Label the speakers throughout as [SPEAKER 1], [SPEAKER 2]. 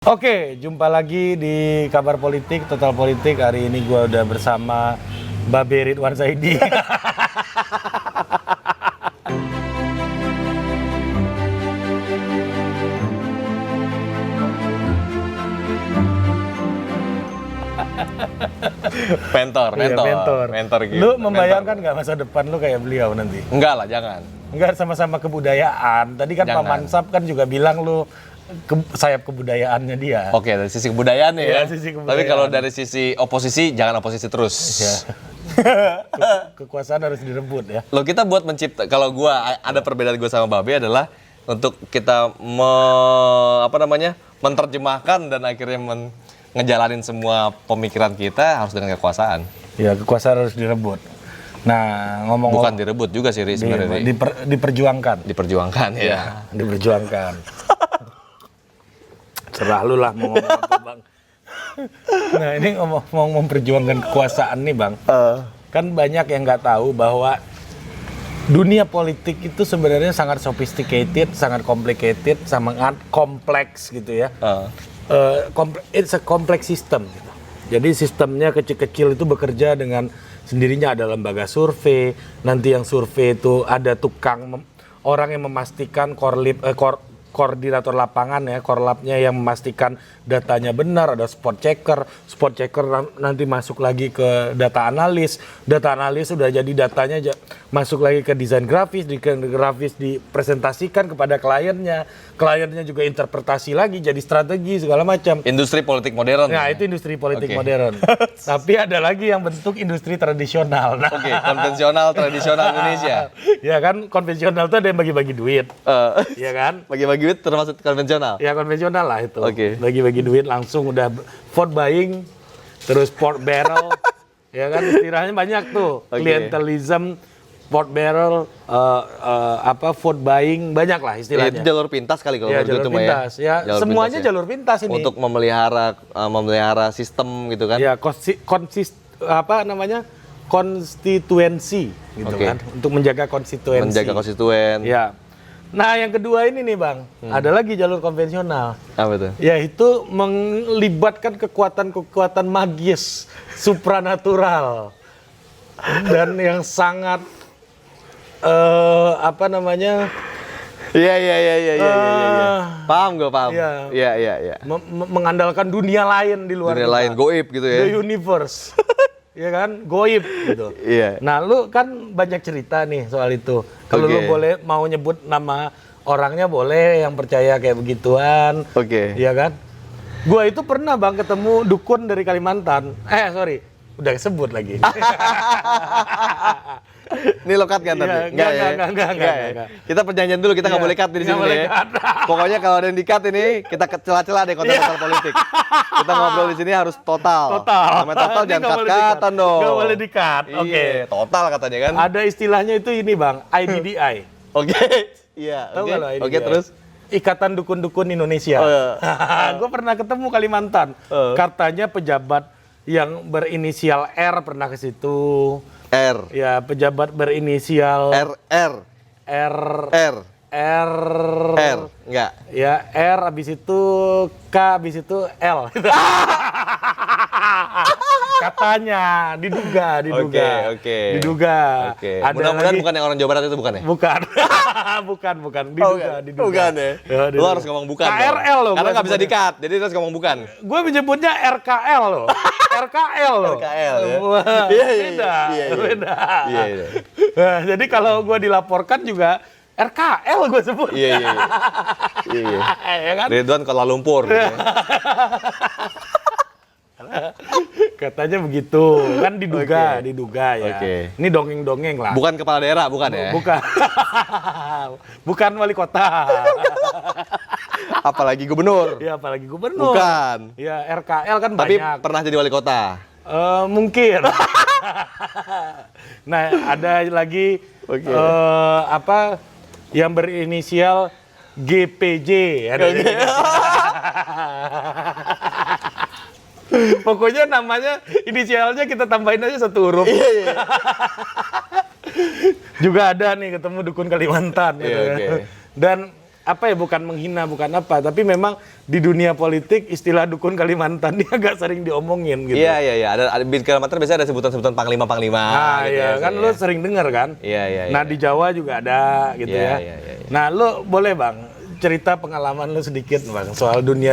[SPEAKER 1] Oke, jumpa lagi di Kabar Politik, Total Politik. Hari ini gue udah bersama Babe Ridwan Saidi.
[SPEAKER 2] Mentor gitu.
[SPEAKER 1] Lu membayangkan nggak masa depan lu kayak beliau nanti?
[SPEAKER 2] Enggak lah, jangan.
[SPEAKER 1] Enggak, sama-sama kebudayaan. Tadi kan Pak
[SPEAKER 2] Jangan.
[SPEAKER 1] Mansap kan juga bilang lu sayap kebudayaannya dia.
[SPEAKER 2] Oke, dari sisi kebudayaan ya.
[SPEAKER 1] Iya, sisi kebudayaan.
[SPEAKER 2] Tapi kalau dari sisi oposisi, jangan oposisi terus.
[SPEAKER 1] Ya. Kekuasaan harus direbut ya.
[SPEAKER 2] Lo kita buat mencipta, kalau gua ada perbedaan gua sama Babe adalah untuk kita menerjemahkan dan akhirnya ngejalanin semua pemikiran kita harus dengan kekuasaan.
[SPEAKER 1] Ya, kekuasaan harus direbut. Nah, ngomong
[SPEAKER 2] Bukan direbut juga sih, Ri, sebenarnya. Ri.
[SPEAKER 1] diperjuangkan.
[SPEAKER 2] Diperjuangkan ya.
[SPEAKER 1] Diperjuangkan. Serah lu lah mau ngomong apa, Bang. Nah, ini mau memperjuangkan kekuasaan nih, Bang. Kan banyak yang nggak tahu bahwa dunia politik itu sebenarnya sangat sophisticated, sangat complicated, sangat kompleks gitu ya. It's a complex system gitu. Jadi sistemnya kecil-kecil itu bekerja dengan sendirinya, ada lembaga survei, nanti yang survei itu ada tukang orang yang memastikan koordinator lapangan ya, korlapnya yang memastikan datanya benar, ada spot checker nanti masuk lagi ke data analis sudah jadi datanya masuk lagi ke desain grafis, dipresentasikan kepada kliennya juga interpretasi lagi jadi strategi segala macam.
[SPEAKER 2] Industri politik modern.
[SPEAKER 1] Nah,
[SPEAKER 2] ya?
[SPEAKER 1] itu industri politik modern. Tapi ada lagi yang bentuk industri tradisional. Nah,
[SPEAKER 2] Oke, konvensional tradisional Indonesia.
[SPEAKER 1] ya kan, konvensional itu ada yang bagi-bagi duit. Ya kan?
[SPEAKER 2] Bagi-bagi duit termasuk konvensional.
[SPEAKER 1] Ya konvensional lah itu.
[SPEAKER 2] Oke.
[SPEAKER 1] Bagi-bagi duit langsung udah vote buying, terus port barrel, ya kan istilahnya banyak tuh.
[SPEAKER 2] Oke.
[SPEAKER 1] Klientelism, port barrel, vote buying, banyak lah
[SPEAKER 2] Ya,
[SPEAKER 1] istilahnya.
[SPEAKER 2] itu jalur pintas kali kalau
[SPEAKER 1] Ya,
[SPEAKER 2] menurut
[SPEAKER 1] jalur
[SPEAKER 2] itu, Mbak,
[SPEAKER 1] pintas. Ya,
[SPEAKER 2] Jalur
[SPEAKER 1] semuanya
[SPEAKER 2] pintas, ya.
[SPEAKER 1] jalur pintas ini.
[SPEAKER 2] Untuk memelihara sistem gitu kan.
[SPEAKER 1] Ya, konstituensi gitu
[SPEAKER 2] Oke.
[SPEAKER 1] kan, untuk menjaga konstituensi.
[SPEAKER 2] Menjaga konstituen.
[SPEAKER 1] Ya. Nah, yang kedua ini nih, Bang, ada lagi jalur konvensional.
[SPEAKER 2] Apa tuh?
[SPEAKER 1] Yaitu melibatkan kekuatan-kekuatan magis, supranatural, dan yang sangat
[SPEAKER 2] Iya. Paham gue, paham.
[SPEAKER 1] Iya.
[SPEAKER 2] Iya.
[SPEAKER 1] mengandalkan dunia lain di luar
[SPEAKER 2] Dunia
[SPEAKER 1] kita.
[SPEAKER 2] lain, goib gitu ya.
[SPEAKER 1] The universe. Ya kan, goib gitu.
[SPEAKER 2] Iya.
[SPEAKER 1] Nah, lu kan banyak cerita nih soal itu. Kalau
[SPEAKER 2] Oke.
[SPEAKER 1] lu boleh mau nyebut nama orangnya boleh, yang percaya kayak begituan.
[SPEAKER 2] Oke.
[SPEAKER 1] Iya kan? Gua itu pernah, Bang, ketemu dukun dari Kalimantan. Udah sebut lagi.
[SPEAKER 2] Ini lo cut kan tadi?
[SPEAKER 1] Enggak.
[SPEAKER 2] Kita perjanjian dulu, kita nggak
[SPEAKER 1] Iya,
[SPEAKER 2] boleh cut di
[SPEAKER 1] nggak
[SPEAKER 2] sini
[SPEAKER 1] boleh
[SPEAKER 2] ya.
[SPEAKER 1] cut.
[SPEAKER 2] Pokoknya kalau ada yang di cut ini, kita celah-celah deh konten politik. Kita ngobrol di sini harus total. Namanya total,
[SPEAKER 1] Ini
[SPEAKER 2] jangan
[SPEAKER 1] nggak boleh di-cut.
[SPEAKER 2] cut-cutan dong.
[SPEAKER 1] Nggak boleh di-cut. Oke.
[SPEAKER 2] Iya, total katanya kan.
[SPEAKER 1] Ada istilahnya itu ini, Bang, IDDI.
[SPEAKER 2] Oke. Iya,
[SPEAKER 1] Tahu
[SPEAKER 2] oke.
[SPEAKER 1] nggak lo IDDI?
[SPEAKER 2] Oke, terus.
[SPEAKER 1] Ikatan Dukun-Dukun Indonesia.
[SPEAKER 2] Oh, iya.
[SPEAKER 1] Gue pernah ketemu Kalimantan. Katanya pejabat yang berinisial R pernah ke situ.
[SPEAKER 2] R.
[SPEAKER 1] Ya, pejabat berinisial
[SPEAKER 2] R. Enggak.
[SPEAKER 1] Ya, R, habis itu K, habis itu L. Katanya, diduga.
[SPEAKER 2] Oke.
[SPEAKER 1] Diduga.
[SPEAKER 2] Oke.
[SPEAKER 1] Ada
[SPEAKER 2] Mudah-mudahan
[SPEAKER 1] lagi-
[SPEAKER 2] bukan yang orang Jawa Barat itu, bukan ya?
[SPEAKER 1] Bukan. bukan. Diduga.
[SPEAKER 2] Bukan ya?
[SPEAKER 1] Ya,
[SPEAKER 2] Lu harus ngomong bukan.
[SPEAKER 1] KRL loh.
[SPEAKER 2] Karena
[SPEAKER 1] gua
[SPEAKER 2] nggak bisa
[SPEAKER 1] sebutnya.
[SPEAKER 2] di-cut, jadi lu harus ngomong bukan.
[SPEAKER 1] Gue menyebutnya RKL loh. RKL loh.
[SPEAKER 2] RKL ya?
[SPEAKER 1] Wah,
[SPEAKER 2] Iya.
[SPEAKER 1] beda.
[SPEAKER 2] Iya.
[SPEAKER 1] Nah, jadi kalau gue dilaporkan juga RKL gue sebut.
[SPEAKER 2] Iya.
[SPEAKER 1] Ya kan?
[SPEAKER 2] Ridwan Kuala Lumpur. Gitu ya.
[SPEAKER 1] Katanya begitu. Kan diduga ya.
[SPEAKER 2] Oke.
[SPEAKER 1] Ini dongeng-dongeng lah.
[SPEAKER 2] Bukan kepala daerah, bukan ya?
[SPEAKER 1] Bukan. Bukan wali kota.
[SPEAKER 2] Apalagi gubernur.
[SPEAKER 1] Ya, apalagi gubernur.
[SPEAKER 2] Bukan.
[SPEAKER 1] Ya, RKL kan
[SPEAKER 2] Tapi
[SPEAKER 1] banyak.
[SPEAKER 2] pernah jadi wali kota.
[SPEAKER 1] Mungkin. Nah, ada lagi
[SPEAKER 2] Oke.
[SPEAKER 1] yang berinisial GPJ. Pokoknya namanya inisialnya kita tambahin aja satu huruf.
[SPEAKER 2] Iya.
[SPEAKER 1] Juga ada nih ketemu dukun Kalimantan gitu
[SPEAKER 2] Iya,
[SPEAKER 1] kan.
[SPEAKER 2] oke.
[SPEAKER 1] Dan apa ya, bukan menghina, bukan apa, tapi memang di dunia politik istilah dukun Kalimantan dia agak sering diomongin gitu.
[SPEAKER 2] Iya. Ada di Kalimantan biasanya ada sebutan-sebutan panglima
[SPEAKER 1] Nah,
[SPEAKER 2] gitu
[SPEAKER 1] iya
[SPEAKER 2] ya.
[SPEAKER 1] kan, lu sering dengar kan?
[SPEAKER 2] Iya.
[SPEAKER 1] Nah, di Jawa juga ada gitu ya.
[SPEAKER 2] Iya.
[SPEAKER 1] Nah, lu boleh Bang cerita pengalaman lu sedikit Bang soal dunia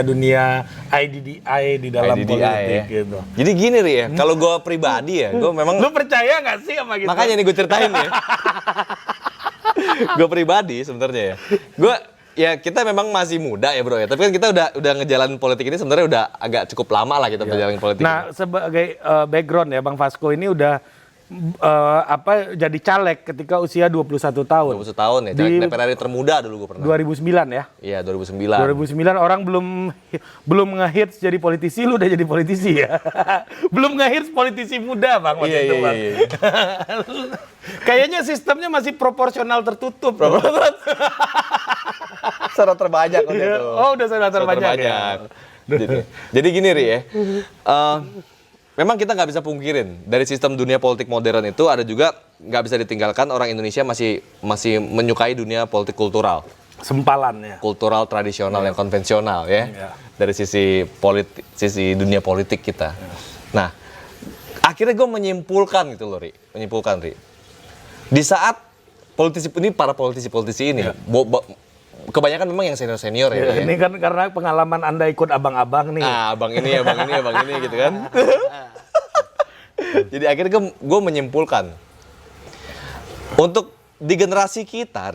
[SPEAKER 1] IDDI di dalam
[SPEAKER 2] IDDI,
[SPEAKER 1] politik
[SPEAKER 2] ya.
[SPEAKER 1] gitu.
[SPEAKER 2] Jadi gini Ri ya, kalau gue pribadi ya, gue memang
[SPEAKER 1] Lu percaya nggak sih sama gitu?
[SPEAKER 2] makanya nih gue ceritain ya. Gue pribadi sebenarnya ya. Kita memang masih muda ya bro ya. Tapi kan kita udah ngejalanin politik ini sebenarnya udah agak cukup lama lah kita berjalanin politik.
[SPEAKER 1] Nah, sebagai background ya, Bang Vasco ini udah jadi caleg ketika usia 21 tahun.
[SPEAKER 2] 21 tahun ya, caleg DPR RI termuda dulu gue pernah.
[SPEAKER 1] 2009 ya?
[SPEAKER 2] Iya, 2009.
[SPEAKER 1] 2009 orang belum ngehits jadi politisi, lu udah jadi politisi ya. Belum ngehits politisi muda Bang waktu itu Bang.
[SPEAKER 2] Iya.
[SPEAKER 1] Kayaknya sistemnya masih proporsional tertutup.
[SPEAKER 2] Syarat terbanyak udah tuh.
[SPEAKER 1] Oh, udah syarat terbanyak. Ya?
[SPEAKER 2] Jadi gini Ri ya. Memang kita nggak bisa pungkirin dari sistem dunia politik modern itu ada juga nggak bisa ditinggalkan orang Indonesia masih menyukai dunia politik kultural.
[SPEAKER 1] Sempalan ya.
[SPEAKER 2] Kultural tradisional yang konvensional ya. Dari sisi dunia politik kita. Nah, akhirnya gue menyimpulkan gitu loh Ri. Di saat para politisi ini kebanyakan memang yang senior ya.
[SPEAKER 1] Ini kan karena pengalaman Anda ikut abang-abang nih.
[SPEAKER 2] Abang ini gitu kan. Jadi akhirnya gue menyimpulkan untuk di generasi kita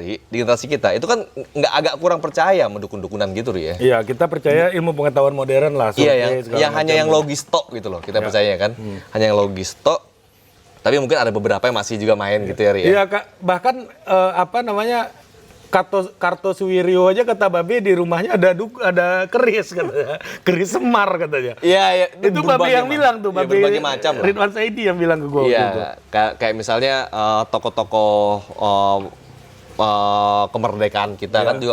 [SPEAKER 2] itu kan agak kurang percaya sama dukun-dukunan gitu Ri ya.
[SPEAKER 1] Iya, kita percaya ilmu pengetahuan modern lah.
[SPEAKER 2] Iya, yang hanya yang logis tok gitu loh kita percaya kan. Hanya yang logis tok. Tapi mungkin ada beberapa yang masih juga main gitu ya Ri ya.
[SPEAKER 1] Iya, bahkan Kartosuwiryo aja kata Babe di rumahnya ada keris katanya. Keris Semar katanya.
[SPEAKER 2] Iya.
[SPEAKER 1] Itu Babe yang bilang tuh, Babe.
[SPEAKER 2] Berbagai macam lah.
[SPEAKER 1] Ridwan Saidi yang bilang ke gue.
[SPEAKER 2] Iya, kayak misalnya tokoh-tokoh kemerdekaan kita kan juga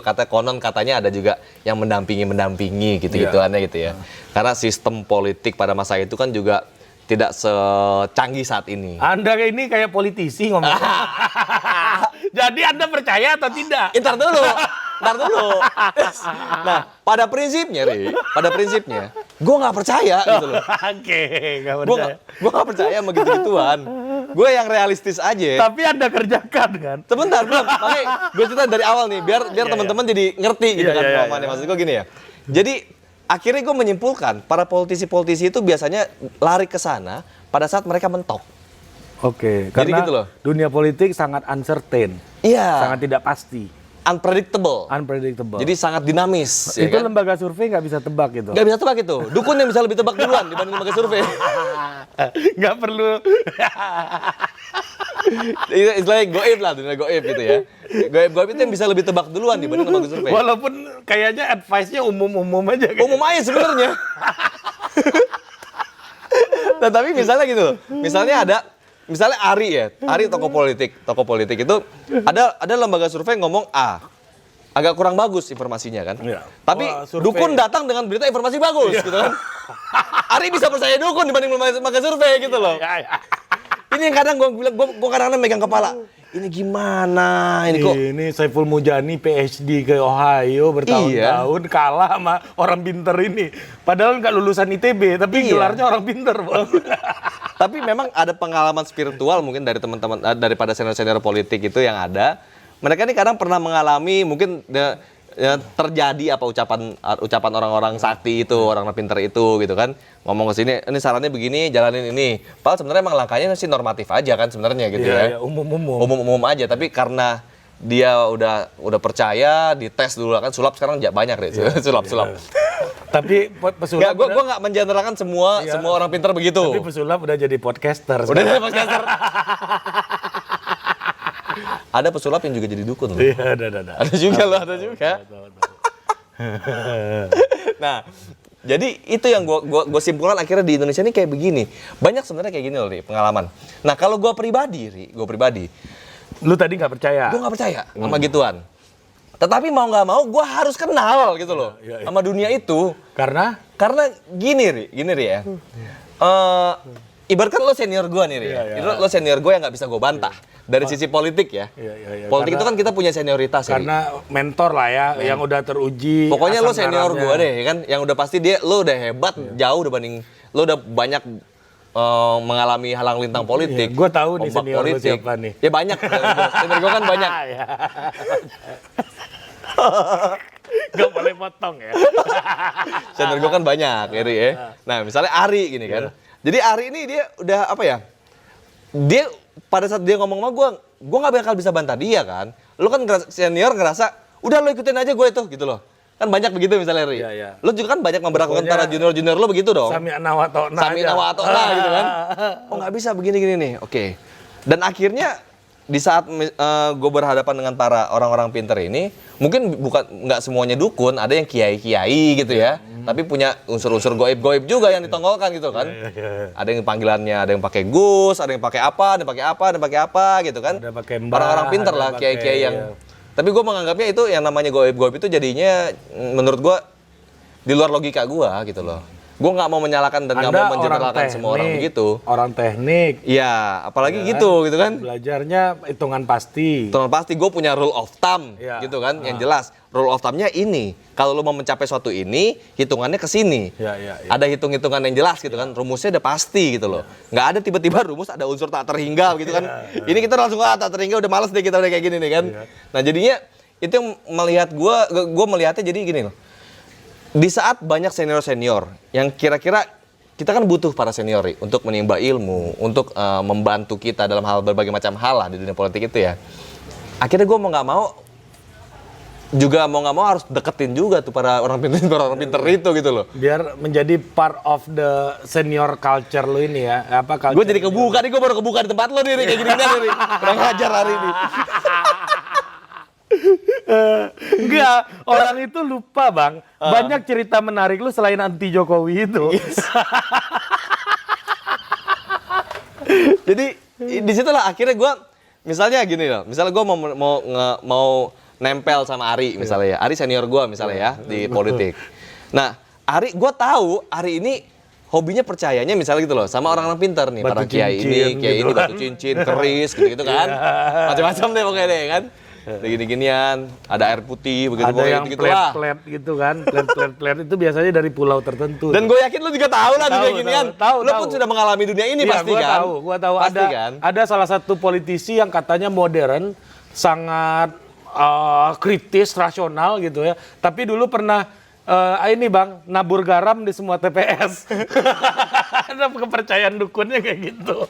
[SPEAKER 2] katanya ada juga yang mendampingi gitu-gituannya gitu ya. Karena sistem politik pada masa itu kan juga tidak secanggih saat ini.
[SPEAKER 1] Anda ini kayak politisi ngomong. Jadi Anda percaya atau tidak?
[SPEAKER 2] Ntar dulu. Nah, pada prinsipnya, gue nggak percaya gitu loh.
[SPEAKER 1] Oke, nggak percaya.
[SPEAKER 2] Gue nggak percaya sama gitu-gituan. Gue yang realistis aja.
[SPEAKER 1] Tapi Anda kerjakan kan?
[SPEAKER 2] Sebentar, belum. Makanya gue cerita dari awal nih, biar teman-teman jadi ngerti gitu kan pemahamannya. Maksud gue gini ya. Jadi akhirnya gue menyimpulkan para politisi itu biasanya lari ke sana pada saat mereka mentok.
[SPEAKER 1] Oke, karena
[SPEAKER 2] gitu loh.
[SPEAKER 1] Dunia politik sangat uncertain.
[SPEAKER 2] Iya.
[SPEAKER 1] Sangat tidak pasti.
[SPEAKER 2] Unpredictable.
[SPEAKER 1] Jadi
[SPEAKER 2] sangat dinamis.
[SPEAKER 1] itu kan? Lembaga survei nggak bisa tebak gitu.
[SPEAKER 2] Nggak bisa tebak itu. Dukun yang bisa lebih tebak duluan dibanding lembaga survei.
[SPEAKER 1] Nggak perlu.
[SPEAKER 2] Istilahnya goib lah, dunia goib gitu ya. Goib itu yang bisa lebih tebak duluan dibanding lembaga survei.
[SPEAKER 1] Walaupun kayaknya advice-nya umum-umum aja.
[SPEAKER 2] Umum aja sebenarnya. Nah tapi misalnya gitu, misalnya Ari tokoh politik itu ada lembaga survei ngomong agak kurang bagus informasinya kan.
[SPEAKER 1] Ya.
[SPEAKER 2] Tapi dukun datang dengan berita informasi bagus gitu kan. Ari bisa percaya dukun dibanding lembaga survei gitu loh. Ini yang kadang gue kadang-kadang megang kepala. Ini gimana?
[SPEAKER 1] Ini Saiful Mujani PhD ke Ohio bertahun-tahun kalah sama orang pinter ini. Padahal nggak lulusan ITB, tapi gelarnya orang pinter.
[SPEAKER 2] Tapi memang ada pengalaman spiritual mungkin dari teman-teman daripada senior-senior politik itu yang ada. Mereka ini kadang pernah mengalami mungkin terjadi ucapan orang-orang sakti itu, orang pinter itu gitu kan. Ngomong ke sini, ini sarannya begini, jalanin ini. Padahal sebenarnya emang langkahnya sih normatif aja kan sebenarnya gitu ya. Umum aja, tapi karena dia udah percaya, dites dulu kan, sulap sekarang banyak deh, sulap.
[SPEAKER 1] Tapi pesulap
[SPEAKER 2] gue nggak mengenerakan semua orang pintar begitu.
[SPEAKER 1] Tapi pesulap udah jadi podcaster.
[SPEAKER 2] Udah jadi podcaster. Ada pesulap yang juga jadi dukun loh.
[SPEAKER 1] Iya, ada.
[SPEAKER 2] Ada juga. Nah, jadi itu yang gue simpulkan akhirnya di Indonesia ini kayak begini. Banyak sebenarnya kayak gini loh, Ri, pengalaman. Nah, kalau gue pribadi,
[SPEAKER 1] lu tadi nggak percaya?
[SPEAKER 2] Gue nggak percaya sama gituan. Tetapi mau nggak mau, gue harus kenal gitu loh sama dunia itu.
[SPEAKER 1] Karena
[SPEAKER 2] gini Ri ya. ibaratkan lo senior gue nih, Ri.
[SPEAKER 1] Iya, iya.
[SPEAKER 2] Lo senior gue yang nggak bisa gue bantah. Dari sisi politik ya.
[SPEAKER 1] Iya.
[SPEAKER 2] Politik itu kan kita punya senioritas ya.
[SPEAKER 1] Karena mentor lah ya, yang udah teruji.
[SPEAKER 2] Pokoknya lo
[SPEAKER 1] asam
[SPEAKER 2] senior
[SPEAKER 1] garamnya.
[SPEAKER 2] gue deh, ya kan? Yang udah pasti lo udah hebat, jauh dibanding lo udah banyak mengalami halang lintang politik.
[SPEAKER 1] Gue tahu nih
[SPEAKER 2] ombak
[SPEAKER 1] senior lo siapa nih.
[SPEAKER 2] Ya banyak. Senior gue kan banyak.
[SPEAKER 1] Iya. Gak boleh potong ya.
[SPEAKER 2] Senior gue kan banyak, Ri ya. Nah, misalnya Ari gini kan. Jadi Ari ini dia udah apa ya? Dia pada saat dia ngomong sama gue nggak bakal bisa bantah dia kan. Lo kan senior ngerasa, udah lo ikutin aja gue itu gitu loh. Kan banyak begitu misalnya, Ri.
[SPEAKER 1] Iya.
[SPEAKER 2] Lo juga kan banyak memperlakukan para junior lo begitu dong.
[SPEAKER 1] Sami nawa tokna
[SPEAKER 2] Sami
[SPEAKER 1] aja.
[SPEAKER 2] nawa atokna gitu kan. Oh nggak bisa begini-gini nih. Oke. Dan akhirnya di saat gue berhadapan dengan para orang-orang pinter ini, mungkin nggak semuanya dukun, ada yang kiai-kiai gitu ya. Tapi punya unsur-unsur goib-goib juga yang ditonggolkan gitu kan. Ada yang panggilannya, ada yang pakai Gus, ada yang pakai apa, ada yang pakai apa, ada yang pakai apa gitu kan.
[SPEAKER 1] Ada pakai mbah,
[SPEAKER 2] Orang-orang pinter
[SPEAKER 1] ada
[SPEAKER 2] lah,
[SPEAKER 1] pakai,
[SPEAKER 2] kiai-kiai yang.
[SPEAKER 1] iya.
[SPEAKER 2] Tapi gue menganggapnya itu yang namanya goib-goib itu jadinya menurut gue di luar logika gue gitu loh. Gue nggak mau menyalahkan dan nggak mau menjeneralkan semua orang begitu.
[SPEAKER 1] Orang teknik.
[SPEAKER 2] Iya, apalagi gitu kan.
[SPEAKER 1] Belajarnya hitungan pasti.
[SPEAKER 2] Teman pasti gue punya rule of thumb
[SPEAKER 1] Iya.
[SPEAKER 2] gitu kan, yang jelas. Rule of thumb-nya ini, kalau lo mau mencapai suatu ini, hitungannya ke sini.
[SPEAKER 1] Iya.
[SPEAKER 2] Ada hitung-hitungan yang jelas gitu kan, rumusnya udah pasti gitu loh. Nggak ada tiba-tiba rumus ada unsur tak terhingga gitu kan. Ini kita langsung tak terhingga, udah males deh kita udah kayak gini nih kan. Nah jadinya itu yang melihat gue melihatnya jadi gini loh. Di saat banyak senior-senior yang kira-kira kita kan butuh para senior untuk menimba ilmu, untuk membantu kita dalam hal berbagai macam hal lah di dunia politik itu ya. Akhirnya gue mau nggak mau harus deketin juga tuh para orang pinter itu gitu loh.
[SPEAKER 1] Biar menjadi part of the senior culture lo ini ya. Apa culture?
[SPEAKER 2] Gue jadi kebuka nih, gue baru kebuka di tempat lo nih, kayak gini-gini nih. Kurang ngajar hari ini.
[SPEAKER 1] Enggak, orang itu lupa bang. Banyak cerita menarik lu selain anti Jokowi itu.
[SPEAKER 2] Jadi disitulah akhirnya gue, misalnya gini loh, misalnya gue mau nempel sama Ari misalnya ya, Ari senior gue misalnya ya di politik. Nah, gue tahu Ari ini hobinya percayanya misalnya gitu loh sama orang-orang pintar nih,
[SPEAKER 1] Batu
[SPEAKER 2] para kiai
[SPEAKER 1] cincin
[SPEAKER 2] ini
[SPEAKER 1] gitu.
[SPEAKER 2] batu cincin, keris gitu kan, macam-macam deh pokoknya deh kan. Gini-ginian, ada air putih begitu
[SPEAKER 1] Ada yang
[SPEAKER 2] gitu lah.
[SPEAKER 1] plet gitu kan, plet itu biasanya dari pulau tertentu.
[SPEAKER 2] Dan gue yakin lu juga tahu lah dunia ginian.
[SPEAKER 1] Tahu.
[SPEAKER 2] Lu pun sudah mengalami dunia ini
[SPEAKER 1] Iya,
[SPEAKER 2] pasti kan?
[SPEAKER 1] Gua tahu.
[SPEAKER 2] Pasti kan?
[SPEAKER 1] Ada salah satu politisi yang katanya modern, sangat kritis, rasional gitu ya. Tapi dulu pernah ini bang, nabur garam di semua TPS. Ada kepercayaan dukunnya kayak gitu.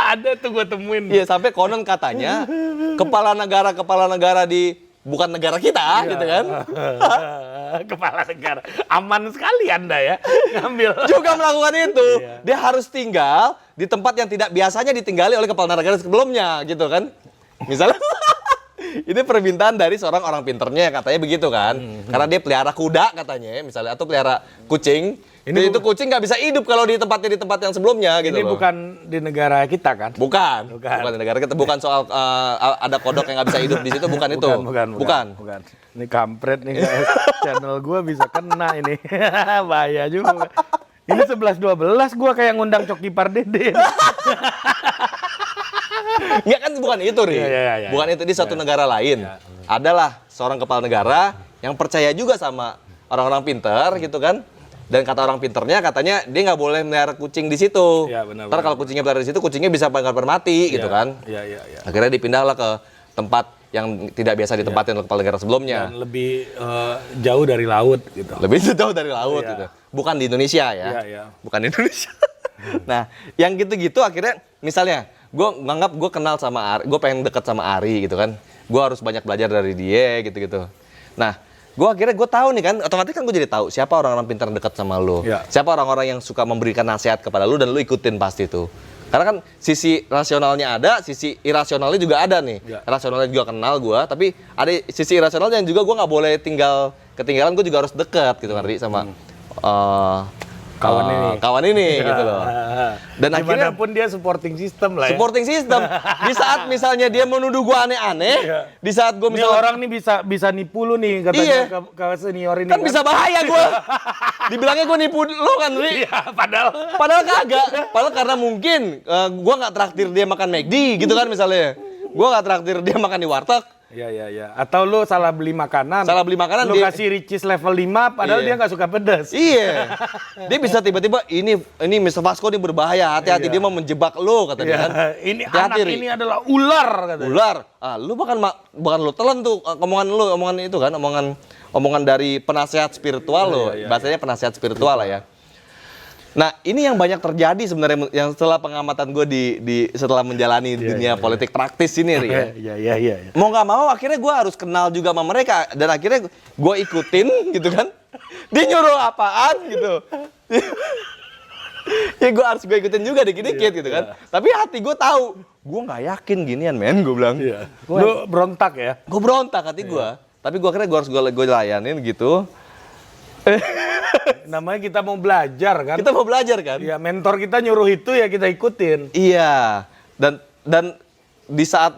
[SPEAKER 1] Ada tuh gue temuin.
[SPEAKER 2] Iya, sampai konon katanya kepala negara di bukan negara kita gitu kan.
[SPEAKER 1] Kepala negara. Aman sekali Anda ya ngambil.
[SPEAKER 2] Juga melakukan itu. Dia harus tinggal di tempat yang tidak biasanya ditinggali oleh kepala negara sebelumnya gitu kan. Misalnya ini permintaan dari seorang orang pinternya katanya begitu kan. Karena dia pelihara kuda katanya misalnya, atau pelihara kucing. Itu kucing nggak bisa hidup kalau di tempat yang sebelumnya gitu.
[SPEAKER 1] Ini
[SPEAKER 2] loh.
[SPEAKER 1] Bukan di negara kita kan?
[SPEAKER 2] Bukan di negara kita. Bukan soal ada kodok yang nggak bisa hidup di situ, bukan itu. Bukan.
[SPEAKER 1] Ini kampret nih guys. Channel gue bisa kena ini. Bahaya juga. Ini 11-12 gue kayak ngundang Coki Pardede.
[SPEAKER 2] Enggak kan, bukan itu, Ri.
[SPEAKER 1] Iya.
[SPEAKER 2] Bukan itu, di satu negara lain. Adalah seorang kepala negara yang percaya juga sama orang-orang pinter gitu kan. Dan kata orang pinternya katanya dia nggak boleh melihara kucing di situ.
[SPEAKER 1] Iya, benar.
[SPEAKER 2] Ntar kalau kucingnya pelihara di situ, kucingnya bisa banggar mati gitu kan.
[SPEAKER 1] Iya.
[SPEAKER 2] Akhirnya dipindahlah ke tempat yang tidak biasa ditempatin oleh kepala negara sebelumnya.
[SPEAKER 1] Dan lebih jauh dari laut gitu.
[SPEAKER 2] Lebih jauh dari laut gitu. Bukan di Indonesia ya.
[SPEAKER 1] Iya.
[SPEAKER 2] Bukan di Indonesia. Nah, yang gitu-gitu akhirnya misalnya gue nganggap gue kenal sama Ari, gue pengen deket sama Ari gitu kan. Gue harus banyak belajar dari dia gitu-gitu. Nah, gue akhirnya gue tahu nih kan, otomatis kan gue jadi tahu siapa orang-orang pintar dekat sama lu.
[SPEAKER 1] Ya.
[SPEAKER 2] Siapa orang-orang yang suka memberikan nasihat kepada lu dan lu ikutin pasti tuh. Karena kan sisi rasionalnya ada, sisi irasionalnya juga ada nih.
[SPEAKER 1] Ya.
[SPEAKER 2] Rasionalnya juga kenal gue, tapi ada sisi irasionalnya yang juga gue nggak boleh ketinggalan, gue juga harus dekat gitu kan Ri, sama kawan ini gitu loh. Dan akhirnya
[SPEAKER 1] pun dia supporting system lah ya.
[SPEAKER 2] supporting system. Di saat misalnya dia menuduh gua aneh-aneh, di saat gua
[SPEAKER 1] Ini
[SPEAKER 2] misalnya
[SPEAKER 1] orang nih bisa nipu lu nih katanya
[SPEAKER 2] Iya.
[SPEAKER 1] ke senior ini
[SPEAKER 2] kan bisa bahaya gua. Dibilangnya gua nipu lo kan, Ri.
[SPEAKER 1] Iya, padahal
[SPEAKER 2] Kagak. Padahal karena mungkin gua nggak traktir dia makan McD gitu kan misalnya. Gua nggak traktir dia makan di warteg.
[SPEAKER 1] Iya. Atau lu salah beli makanan.
[SPEAKER 2] Lu
[SPEAKER 1] Lu kasih Ricis level 5 padahal
[SPEAKER 2] Iya.
[SPEAKER 1] dia nggak suka pedas.
[SPEAKER 2] Iya. Dia bisa tiba-tiba ini Mr. Vasco ini berbahaya, hati-hati dia mau menjebak lo kata dia
[SPEAKER 1] Iya.
[SPEAKER 2] kan.
[SPEAKER 1] Ini
[SPEAKER 2] Hati-hati,
[SPEAKER 1] anak
[SPEAKER 2] Ri.
[SPEAKER 1] ini adalah ular katanya.
[SPEAKER 2] Ular. Lu bukan lo telan tuh omongan itu kan, omongan dari penasehat spiritual lo. Bahasanya penasehat spiritual lah ya. Nah, ini yang banyak terjadi sebenarnya yang setelah pengamatan gue setelah menjalani dunia politik praktis ini, Ri. Ya.
[SPEAKER 1] Iya.
[SPEAKER 2] Mau nggak mau akhirnya gue harus kenal juga sama mereka dan akhirnya gue ikutin gitu kan. Dia nyuruh apaan gitu. Ya gue ikutin juga dikit-dikit gitu kan. Tapi hati gue tahu, gue nggak yakin ginian men, gue bilang.
[SPEAKER 1] Lu berontak ya?
[SPEAKER 2] Gue berontak hati gue. Tapi gue akhirnya gue layanin gitu.
[SPEAKER 1] Namanya kita mau belajar kan?
[SPEAKER 2] Kita mau belajar kan?
[SPEAKER 1] Iya, mentor kita nyuruh itu ya kita ikutin.
[SPEAKER 2] Iya. Dan di saat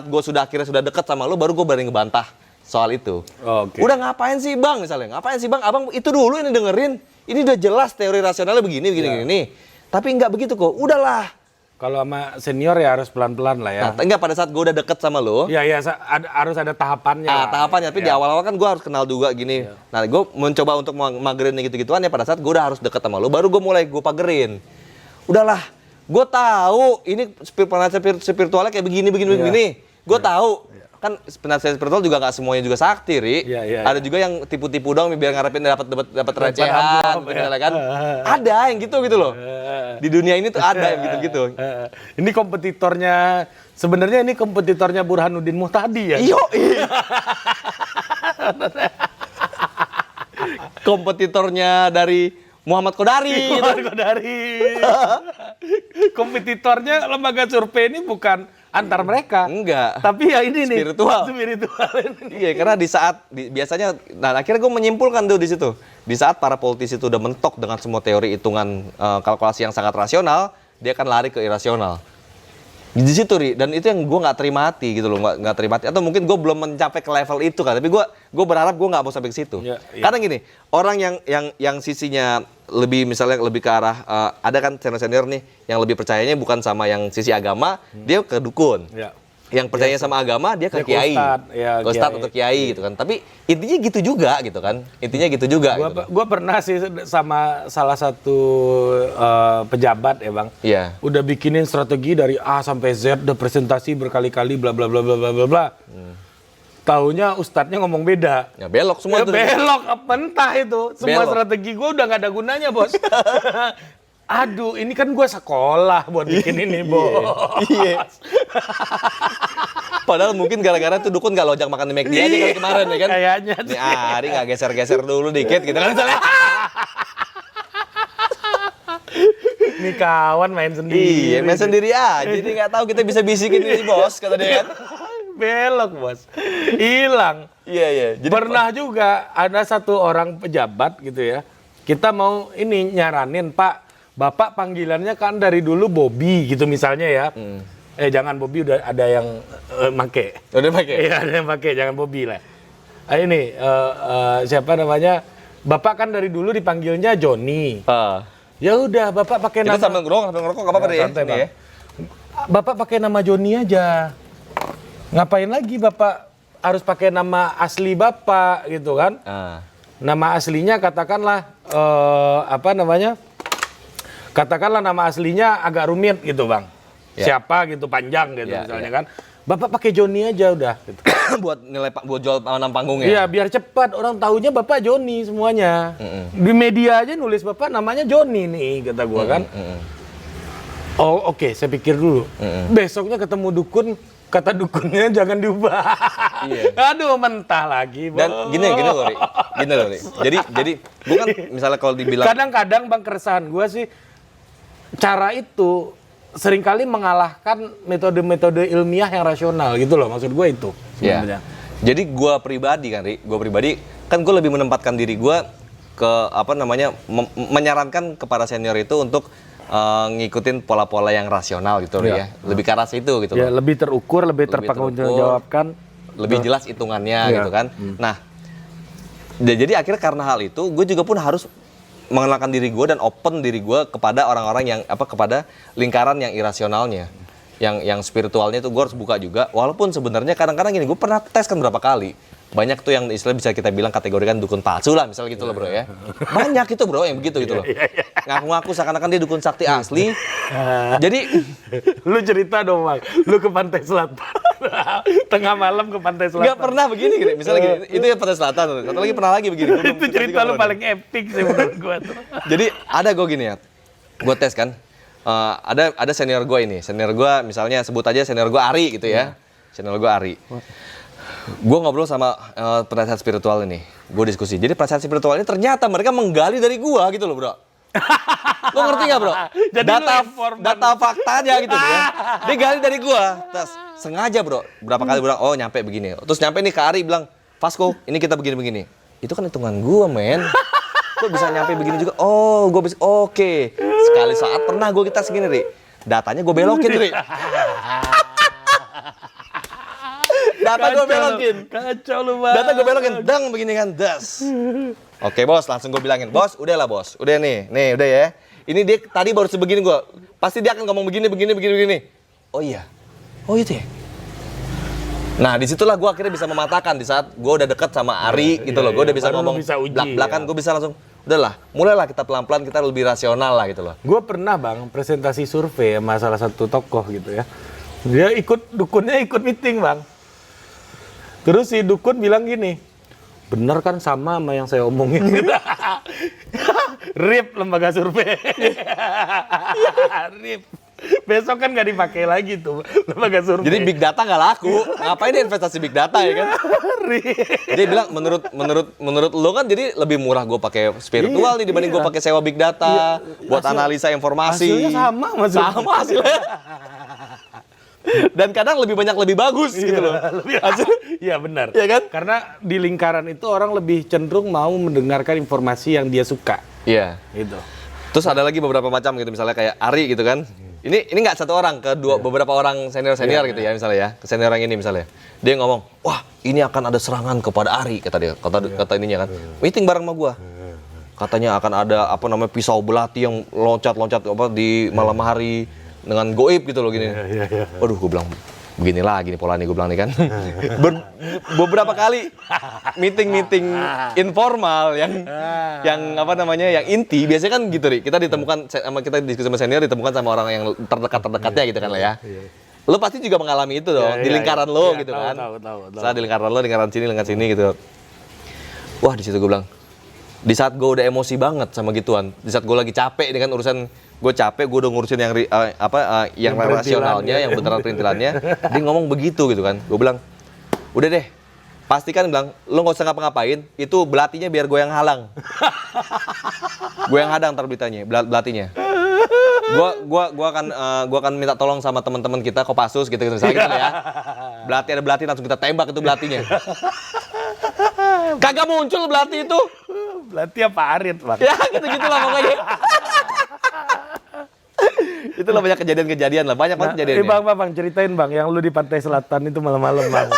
[SPEAKER 2] gue akhirnya sudah dekat sama lu, baru gue berani ngebantah soal itu.
[SPEAKER 1] Oke.
[SPEAKER 2] Udah ngapain sih bang misalnya? Ngapain sih bang? Abang itu dulu ini dengerin. Ini udah jelas teori rasionalnya begini. Tapi nggak begitu kok. Udahlah.
[SPEAKER 1] Kalau sama senior ya harus pelan-pelan lah ya.
[SPEAKER 2] Nah, enggak pada saat gue udah deket sama lu.
[SPEAKER 1] Iya, harus ada tahapannya.
[SPEAKER 2] Tahapannya. Tapi di awal-awal kan gue harus kenal juga gini. Nah, gue mencoba untuk magerin gitu-gituan ya pada saat gue udah harus deket sama lu. Baru gue mulai gue pagerin. Udahlah. Gue tahu ini penasihat spiritualnya kayak begini. Gue tahu. Kan penasihat spiritual juga nggak semuanya juga sakti, Ri. Ada juga yang tipu-tipu dong biar ngarepin dapat recehan, misalnya kan. Ada yang gitu loh. Di dunia ini tuh ada yang gitu-gitu.
[SPEAKER 1] Ini sebenarnya ini kompetitornya Burhanuddin Muhtadi ya.
[SPEAKER 2] Iyo. Kompetitornya dari Muhammad Kodari.
[SPEAKER 1] Kompetitornya lembaga survei ini bukan antar mereka.
[SPEAKER 2] Enggak.
[SPEAKER 1] Tapi ya ini nih.
[SPEAKER 2] Spiritual
[SPEAKER 1] ini.
[SPEAKER 2] Iya, karena biasanya, akhirnya gue menyimpulkan tuh di situ. Di saat para politisi itu udah mentok dengan semua teori hitungan kalkulasi yang sangat rasional, dia akan lari ke irasional. Di situ, Ri. Dan itu yang gue nggak terima hati gitu loh, nggak terima hati. Atau mungkin gue belum mencapai ke level itu kan. Tapi gue berharap gue nggak mau sampai ke situ. Karena gini, orang yang sisinya lebih ke arah ada kan senior nih yang lebih percayanya bukan sama yang sisi agama, dia ke dukun. Yang percaya sama agama dia ke kiai, ke ustadz atau kiai gitu kan. Tapi intinya gitu juga gitu kan.
[SPEAKER 1] Gue pernah sih sama salah satu pejabat ya bang.
[SPEAKER 2] Iya.
[SPEAKER 1] Udah bikinin strategi dari A sampai Z, udah presentasi berkali-kali bla bla bla bla bla bla. Taunya ustadznya ngomong beda.
[SPEAKER 2] Ya belok semua tuh.
[SPEAKER 1] Belok apa entah itu. Semua
[SPEAKER 2] Belok.
[SPEAKER 1] strategi gue udah nggak ada gunanya bos. Aduh, ini kan gue sekolah buat bikin ini, bos.
[SPEAKER 2] Iya. Padahal mungkin gara-gara tuh dukun gak lojak makan di McD aja kali kemarin ya kan.
[SPEAKER 1] Kayaknya
[SPEAKER 2] Nih Ari gak geser-geser dulu dikit gitu kan misalnya.
[SPEAKER 1] Nih kawan main sendiri.
[SPEAKER 2] Iya, main sendiri aja. Jadi gak tahu kita bisa bisikin ini bos kata dia kan.
[SPEAKER 1] Belok bos. Hilang.
[SPEAKER 2] Iya.
[SPEAKER 1] Jadi pernah juga ada satu orang pejabat gitu ya. Kita mau ini nyaranin, Pak. Bapak panggilannya kan dari dulu Bobby gitu misalnya ya. Jangan Bobby, udah ada yang make.
[SPEAKER 2] Udah pakai.
[SPEAKER 1] Iya, ada yang pakai, jangan Bobby lah. Ini siapa namanya? Bapak kan dari dulu dipanggilnya Joni. Ya udah, Bapak pakai nama.
[SPEAKER 2] Kita sambil ngerokok enggak apa-apa deh.
[SPEAKER 1] Santai, Bang. Bapak pakai nama Joni aja. Ngapain lagi Bapak harus pakai nama asli Bapak gitu kan? Nama aslinya katakanlah katakanlah nama aslinya agak rumit gitu bang. Siapa gitu, panjang gitu misalnya kan. Bapak pakai Joni aja udah. Gitu.
[SPEAKER 2] buat jual nama panggungnya.
[SPEAKER 1] Iya biar cepat orang taunya Bapak Joni semuanya. Di media aja nulis Bapak namanya Joni nih kata gua kan. Oh oke, saya pikir dulu. Besoknya ketemu dukun, kata dukunnya jangan diubah. Aduh mentah lagi.
[SPEAKER 2] Dan gini loh, Ri. Jadi bukan misalnya kalau dibilang
[SPEAKER 1] kadang-kadang bang keresahan gua sih cara itu seringkali mengalahkan metode-metode ilmiah yang rasional gitu loh, maksud gue itu sebenarnya.
[SPEAKER 2] Jadi gue pribadi kan, gue lebih menempatkan diri gue menyarankan kepada senior itu untuk ngikutin pola-pola yang rasional gitu loh ya. Lebih ke arah situ gitu
[SPEAKER 1] Ya,
[SPEAKER 2] loh.
[SPEAKER 1] lebih terukur, lebih terpertanggungjawabkan.
[SPEAKER 2] Lebih jelas hitungannya gitu kan. Nah, jadi akhirnya karena hal itu, gue juga pun harus mengenalkan diri gue dan open diri gue kepada orang-orang yang kepada lingkaran yang irasionalnya, yang spiritualnya itu gue harus buka juga. Walaupun sebenarnya kadang-kadang gini, gue pernah tes kan berapa kali. Banyak tuh yang istilah bisa kita bilang kategorikan dukun palsu lah, misalnya gitu loh bro ya. Banyak itu bro yang begitu gitu loh. Ngaku-ngaku seakan-akan dia dukun sakti asli. Jadi
[SPEAKER 1] Lu cerita dong Bang, lu ke Pantai Selatan. Tengah malam ke Pantai Selatan.
[SPEAKER 2] nggak pernah begini, misalnya gini, itu ya Pantai Selatan. Satu lagi pernah lagi begini.
[SPEAKER 1] Itu cerita lu paling epic sih menurut gua tuh.
[SPEAKER 2] Jadi ada gue gini ya, gue tes kan, ada senior gue ini, senior gue misalnya sebut aja senior gue Ari gitu ya, senior gue Ari. Gue ngobrol sama penasihat spiritual ini, gue diskusi. Jadi penasihat spiritual ini ternyata mereka menggali dari gue gitu loh bro. Lo ngerti gak bro?
[SPEAKER 1] Jadi
[SPEAKER 2] data faktanya gitu ya. Dia gali dari gue, terus sengaja bro. Berapa kali bilang, oh nyampe begini. Terus nyampe nih ke Ari bilang, Vasco, ini kita begini-begini. Itu kan hitungan gue men. Kok bisa nyampe begini juga? Oh, gue bisa. Oke. Sekali saat pernah gue kita segini, Ri. Datanya gue belokin, Ri. Data gue belokin.
[SPEAKER 1] Kacau lu Bang.
[SPEAKER 2] Data gue belokin. Dang begini kan, das. Oke, bos, langsung gue bilangin. Bos, udahlah bos. Udah nih, udah ya. Ini dia tadi baru sebegini gue. Pasti dia akan ngomong begini. Oh iya. Oh itu ya. Nah, disitulah gue akhirnya bisa mematahkan di saat gue udah deket sama Ari gitu loh. Gue udah bisa
[SPEAKER 1] Baru lu
[SPEAKER 2] ngomong
[SPEAKER 1] bisa uji,
[SPEAKER 2] belak-belakan, gue bisa langsung, udahlah, mulailah kita pelan-pelan, kita lebih rasional lah gitu loh.
[SPEAKER 1] Gue pernah Bang presentasi survei sama salah satu tokoh gitu ya. Dia dukunnya ikut meeting Bang. Terus si dukun bilang gini, bener kan sama yang saya omongin. RIP lembaga survei. RIP. Besok kan nggak dipakai lagi tuh lembaga survei.
[SPEAKER 2] Jadi big data nggak laku. Ngapain dia investasi big data ya kan? Dia bilang menurut lo kan jadi lebih murah gue pakai spiritual nih dibanding gue pakai sewa big data buat analisa informasi.
[SPEAKER 1] Hasilnya sama
[SPEAKER 2] Sama hasilnya. Dan kadang lebih banyak lebih bagus gitu loh.
[SPEAKER 1] Iya benar.
[SPEAKER 2] Iya kan?
[SPEAKER 1] Karena di lingkaran itu orang lebih cenderung mau mendengarkan informasi yang dia suka.
[SPEAKER 2] Iya.
[SPEAKER 1] Gitu.
[SPEAKER 2] Terus ada lagi beberapa macam gitu misalnya kayak Ari gitu kan. Ini nggak satu orang, beberapa orang senior gitu ya misalnya ya. Ke senior yang ini misalnya. Dia ngomong, "Wah, ini akan ada serangan kepada Ari," kata dia. Kata ininya kan. Meeting bareng sama gua. Katanya akan ada pisau belati yang loncat-loncat di malam hari dengan goib gitu loh gini. Waduh, gue bilang begini lagi nih pola nih gue bilang nih kan. Beberapa kali meeting informal yang yang inti biasanya kan gitu Ri. Kita diskusi sama senior ditemukan sama orang yang terdekatnya gitu kan lah ya. Lo pasti juga mengalami itu dong di lingkaran lo gitu kan.
[SPEAKER 1] Tahu.
[SPEAKER 2] Setelah di lingkaran lo, lingkaran sini gitu. Wah, di situ gue bilang, di saat gue udah emosi banget sama gituan, di saat gue lagi capek dengan urusan gue udah ngurusin yang rasionalnya, yang beneran perintilannya, dia ngomong begitu gitu kan. Gue bilang, udah deh, pastikan bilang, lo nggak usah ngapa-ngapain, itu belatinya biar gue yang halang. Gue yang hadang ntar belatinya. Gue akan minta tolong sama teman-teman kita Kopassus gitu misalnya gitu ya. Ada belati langsung kita tembak itu belatinya. Kagak muncul belati itu.
[SPEAKER 1] Belati apa arit Bang?
[SPEAKER 2] Ya gitu-gitu lah pokoknya. Itulah banyak kejadian-kejadian lah, banyak banget kejadiannya.
[SPEAKER 1] Bang, ceritain Bang, yang lu di Pantai Selatan itu malam-malam Bang.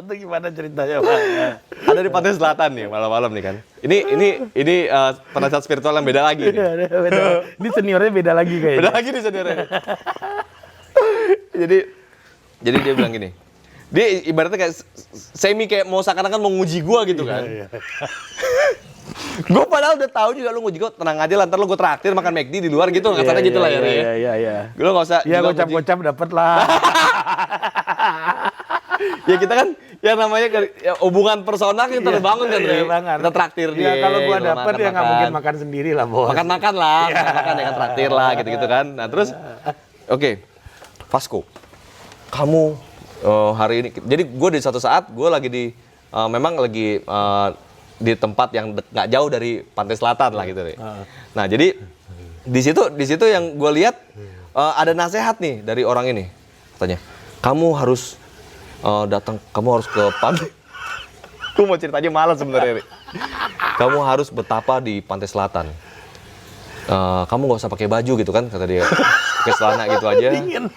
[SPEAKER 1] Itu gimana ceritanya Bang?
[SPEAKER 2] Ada di Pantai Selatan nih, malam-malam nih kan. Ini penasihat spiritual yang beda lagi nih.
[SPEAKER 1] Beda. Ini seniornya beda lagi kayaknya.
[SPEAKER 2] Beda lagi nih seniornya. Jadi dia bilang gini. Dia ibaratnya kayak kayak mau seakan-akan mau nguji gua gitu kan. Iya. Gue padahal udah tahu juga lu nguji gue, tenang aja lah, ntar lu gue traktir makan McD di luar gitu, katanya gitu lah ya.
[SPEAKER 1] Iya.
[SPEAKER 2] Lu nggak usah.
[SPEAKER 1] Iya, gocap-gocap dapet lah.
[SPEAKER 2] Ya kita kan, ya namanya hubungan personal kita terbangun kan, kita traktir dia.
[SPEAKER 1] Ya kalau gua dapet ya nggak mungkin makan sendiri lah bos.
[SPEAKER 2] Makan lah, makan ya kan traktir lah gitu kan. Nah terus, oke, Vasco, kamu hari ini, jadi gue di satu saat gue lagi memang lagi di tempat yang nggak jauh dari Pantai Selatan lah gitu. Nah jadi di situ yang gue lihat ada nasihat nih dari orang ini, katanya kamu harus datang, kamu harus ke pantai. Gue mau ceritanya malas sebenarnya, Ri. Kamu harus betapa di pantai selatan. Kamu nggak usah pakai baju gitu kan, kata dia. Pakai celana gitu aja.
[SPEAKER 1] Dingin.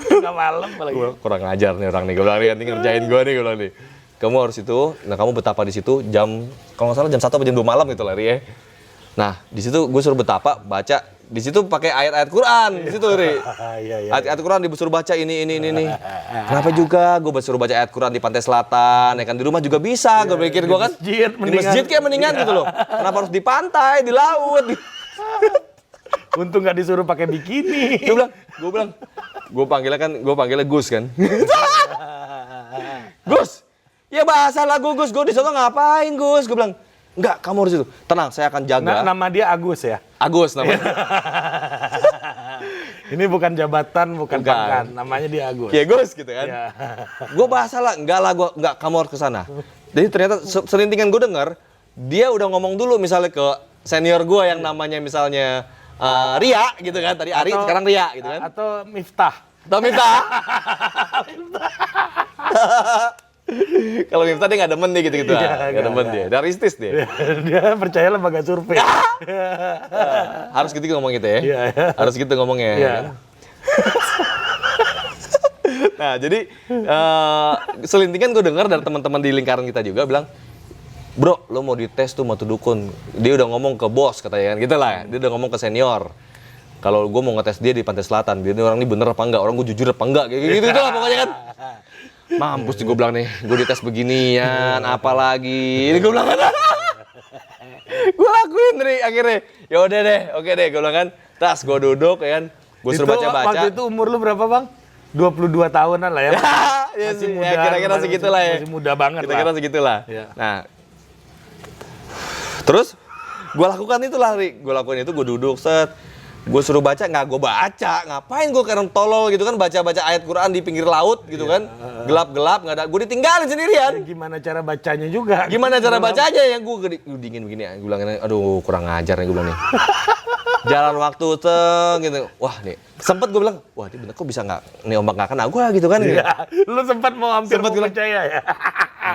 [SPEAKER 1] Tengah malam apalagi.
[SPEAKER 2] Gue kurang ajar nih orang nih. Gue bilang nih, nanti ngerjain gue nih, gue bilang nih. Kamu harus itu, nah kamu betapa di situ jam, kalau nggak salah jam 1 atau jam 2 malam gitu lah, Ri ya. Nah, di situ gue suruh betapa, baca. Di situ pakai ayat-ayat Quran, di situ, Ri. Ayat-ayat Quran disuruh baca ini. Kenapa juga gue suruh baca ayat Quran di pantai selatan, ya kan di rumah juga bisa, gue pikir gue kan. Di masjid kayak mendingan gitu loh. Kenapa harus di pantai, di laut?
[SPEAKER 1] Untung nggak disuruh pakai bikini.
[SPEAKER 2] Gue panggilnya Gus kan. Gus, ya bahasa lagu Gus, gue di sana ngapain Gus? Gue bilang, enggak, kamu harus itu. Tenang, saya akan jaga.
[SPEAKER 1] Nama dia Agus ya?
[SPEAKER 2] Agus namanya.
[SPEAKER 1] Ini bukan jabatan, bukan pangkat. Namanya dia Agus.
[SPEAKER 2] Ya Gus gitu kan.
[SPEAKER 1] Ya.
[SPEAKER 2] Gue bahasa lah, enggak, kamu harus ke sana. Jadi ternyata selintingan gue dengar, dia udah ngomong dulu misalnya ke senior gue yang namanya misalnya Ria gitu kan. Tadi Ari, sekarang Ria gitu kan.
[SPEAKER 1] Atau Miftah.
[SPEAKER 2] Kalau Miftah dia nggak demen nih gitu-gitu.
[SPEAKER 1] Iya,
[SPEAKER 2] Nggak demen dia. Dia realistis dia.
[SPEAKER 1] Dia percaya lembaga survei.
[SPEAKER 2] Harus gitu ngomong gitu ya.
[SPEAKER 1] Iya.
[SPEAKER 2] Harus gitu ngomongnya.
[SPEAKER 1] Iya.
[SPEAKER 2] Kan? Nah, jadi selintingan gue dengar dari teman-teman di lingkaran kita juga bilang, bro, lo mau dites tuh sama tuh dukun. Dia udah ngomong ke bos katanya kan, gitu lah. Dia udah ngomong ke senior. Kalau gue mau ngetes dia di Pantai Selatan, dia ini orang ini bener apa enggak, orang gue jujur apa enggak, kayak gitu lah pokoknya kan. Mampus gue bilang nih, gue dites beginian, apalagi. Ini gue bilang kan. Gue lakuin nih akhirnya. Ya udah deh, oke deh, gue bilang kan. Tas gue duduk ya kan, gue suruh baca-baca.
[SPEAKER 1] Waktu itu umur lu berapa bang? 22 tahunan lah ya.
[SPEAKER 2] Ya,
[SPEAKER 1] Masih muda,
[SPEAKER 2] ya kira-kira segitulah ya.
[SPEAKER 1] Masih muda banget
[SPEAKER 2] kira-kira
[SPEAKER 1] lah.
[SPEAKER 2] segitulah.
[SPEAKER 1] Ya.
[SPEAKER 2] Nah, terus gue lakukan itulah, Ri. Gue lakuin itu, gue duduk, set. Gue suruh baca, nggak gue baca. Ngapain gue kadang tolol gitu kan, baca-baca ayat Quran di pinggir laut gitu kan. Gelap-gelap, nggak ada. Gue ditinggalin sendirian.
[SPEAKER 1] Gimana cara bacanya juga?
[SPEAKER 2] Gimana cara bacanya yang gue dingin begini. Gue bilang, aduh kurang ajar nih gue bilang nih. Jalan waktu gitu. Wah nih, sempet gue bilang, wah ini bener kok bisa nggak, nih ombak nggak kena gue gitu kan. Gitu.
[SPEAKER 1] Ya, lu sempat mau hampir
[SPEAKER 2] Sempet
[SPEAKER 1] mau
[SPEAKER 2] gua-
[SPEAKER 1] percaya ya?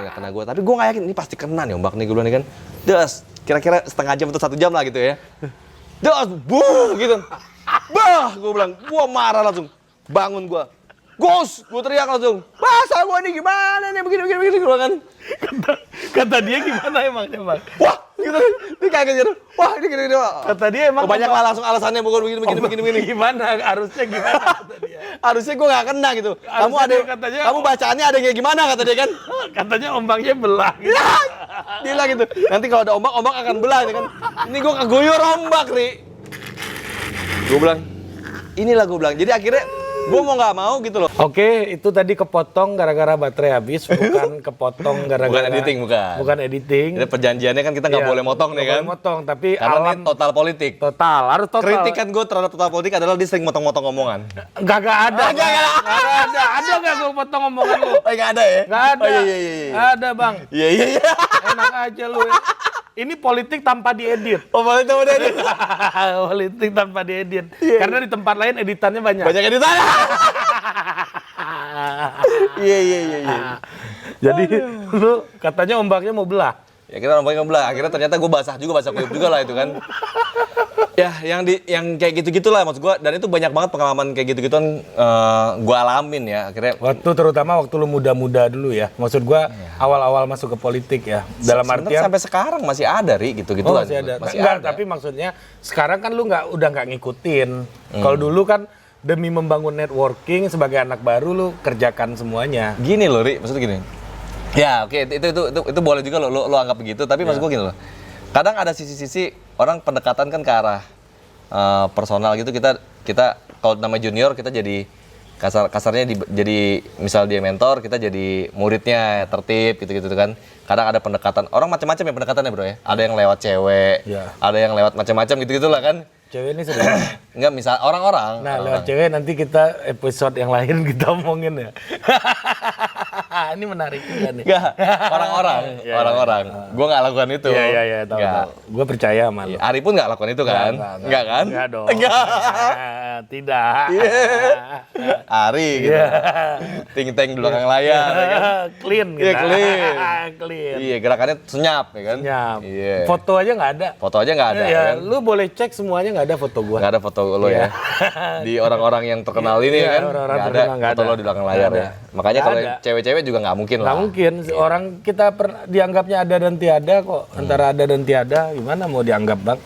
[SPEAKER 2] Nggak kena gue, tapi gue nggak yakin ini pasti kena nih ombak nih gue bilang nih kan. Des, kira-kira setengah jam atau 1 jam lah gitu ya. Des, buh gitu. Bah, gue bilang, gue marah langsung. Bangun gue. Gus, gue teriak langsung. Bahasa gue ini gimana nih, begini gue kan.
[SPEAKER 1] Kata dia gimana emangnya bang?
[SPEAKER 2] Wah, gitu. Dia kaget gitu. Wah, ini gini.
[SPEAKER 1] Kata dia emang
[SPEAKER 2] Banyak lah langsung alasannya, bukan begini.
[SPEAKER 1] Gimana? Harusnya gimana kata dia?
[SPEAKER 2] Harusnya gue nggak kena gitu. Kamu
[SPEAKER 1] Harusnya
[SPEAKER 2] ada,
[SPEAKER 1] dia katanya-
[SPEAKER 2] kamu bacaannya ada kayak gimana kata dia kan?
[SPEAKER 1] Katanya ombaknya belah gitu.
[SPEAKER 2] Ya, dia bilang gitu. Nanti kalau ada ombak akan belah ya kan. Ini gue keguyur ombak, Ri. Gue bilang, inilah gue bilang. Jadi akhirnya gue mau nggak mau gitu loh.
[SPEAKER 1] Oke, itu tadi kepotong gara-gara baterai habis, bukan kepotong gara-gara
[SPEAKER 2] Bukan editing, bukan.
[SPEAKER 1] Bukan editing.
[SPEAKER 2] Jadi perjanjiannya kan kita nggak
[SPEAKER 1] Iya,
[SPEAKER 2] boleh motong nih
[SPEAKER 1] nggak
[SPEAKER 2] kan.
[SPEAKER 1] boleh motong, tapi
[SPEAKER 2] Karena
[SPEAKER 1] alam
[SPEAKER 2] ini total politik.
[SPEAKER 1] total harus total.
[SPEAKER 2] Kritikan gue terhadap total politik adalah dia sering motong-motong omongan.
[SPEAKER 1] Gak ada.
[SPEAKER 2] Nggak ada.
[SPEAKER 1] Nggak ada. Ada nggak gue potong omongan lu?
[SPEAKER 2] Nggak ada ya?
[SPEAKER 1] Nggak ada.
[SPEAKER 2] Oh, iya.
[SPEAKER 1] Ada bang.
[SPEAKER 2] Iya.
[SPEAKER 1] Enak aja lu. Ini politik tanpa diedit.
[SPEAKER 2] Oh, politik udah ada.
[SPEAKER 1] Politik tanpa diedit. Karena di tempat lain editannya banyak.
[SPEAKER 2] Banyak yang ditanya. Iya.
[SPEAKER 1] Jadi lu katanya ombaknya mau belah.
[SPEAKER 2] Ya kita ombaknya belah. Akhirnya ternyata gue basah kuyup juga lah itu kan. Ya yang kayak gitu-gitulah maksud gue. Dan itu banyak banget pengalaman kayak gitu-gituan gue alamin ya. Akhirnya
[SPEAKER 1] Terutama waktu lu muda-muda dulu ya. Maksud gua awal-awal masuk ke politik ya. Dalam
[SPEAKER 2] sebenarnya
[SPEAKER 1] artian
[SPEAKER 2] sampai sekarang masih ada, Ri, gitu-gitu
[SPEAKER 1] oh,
[SPEAKER 2] kan.
[SPEAKER 1] masih ada.
[SPEAKER 2] Masih
[SPEAKER 1] Enggak,
[SPEAKER 2] ada.
[SPEAKER 1] tapi maksudnya sekarang kan lu udah nggak ngikutin. Kalau dulu kan demi membangun networking sebagai anak baru lu kerjakan semuanya.
[SPEAKER 2] Gini loh, Ri, maksudnya gini. Ya, oke, itu boleh juga lo anggap begitu, tapi maksud gue gini loh. Kadang ada sisi-sisi orang pendekatan kan ke arah personal gitu, kita kalau nama junior kita jadi kasarnya jadi misal dia mentor, kita jadi muridnya, tertib gitu kan. Kadang ada pendekatan, orang macam-macam ya pendekatannya, Bro ya. Ada yang lewat cewek,
[SPEAKER 1] Ya.
[SPEAKER 2] ada yang lewat macam-macam gitu-gitulah kan.
[SPEAKER 1] Cewek ini serius.
[SPEAKER 2] Enggak, misal orang-orang.
[SPEAKER 1] Nah,
[SPEAKER 2] orang-orang.
[SPEAKER 1] lewat cewek nanti kita episode yang lain kita omongin ya. Ini menarik juga nih.
[SPEAKER 2] Enggak, orang-orang.
[SPEAKER 1] Iya,
[SPEAKER 2] orang-orang. Gue nggak lakukan itu.
[SPEAKER 1] Iya, tahu.
[SPEAKER 2] Nggak.
[SPEAKER 1] Gue percaya sama lu.
[SPEAKER 2] Iya, Ari pun nggak lakukan itu kan? Enggak kan?
[SPEAKER 1] Enggak dong.
[SPEAKER 2] Enggak.
[SPEAKER 1] Tidak.
[SPEAKER 2] Ari gitu.
[SPEAKER 1] Iya.
[SPEAKER 2] Ting-teng di belakang layar. Ya kan?
[SPEAKER 1] Clean gitu.
[SPEAKER 2] Iya, clean.
[SPEAKER 1] Clean.
[SPEAKER 2] Iya, gerakannya senyap ya kan?
[SPEAKER 1] Nyap.
[SPEAKER 2] Iya.
[SPEAKER 1] Foto aja nggak ada.
[SPEAKER 2] Foto aja nggak ada
[SPEAKER 1] Ya,
[SPEAKER 2] kan?
[SPEAKER 1] lu boleh cek semuanya nggak ada foto gua.
[SPEAKER 2] Nggak ada foto lo
[SPEAKER 1] Iya.
[SPEAKER 2] ya. Di orang-orang yang terkenal ini
[SPEAKER 1] Iya,
[SPEAKER 2] kan?
[SPEAKER 1] orang-orang
[SPEAKER 2] Nggak ada
[SPEAKER 1] terkenal, nggak
[SPEAKER 2] foto
[SPEAKER 1] ada.
[SPEAKER 2] lo di belakang layar
[SPEAKER 1] Nggak
[SPEAKER 2] ya.
[SPEAKER 1] ada.
[SPEAKER 2] Makanya
[SPEAKER 1] Nggak
[SPEAKER 2] kalau
[SPEAKER 1] ada.
[SPEAKER 2] cewek-cewek juga nggak mungkin lah.
[SPEAKER 1] Nggak mungkin. Orang kita dianggapnya ada dan tiada kok. Antara ada dan tiada, gimana mau dianggap, Bang?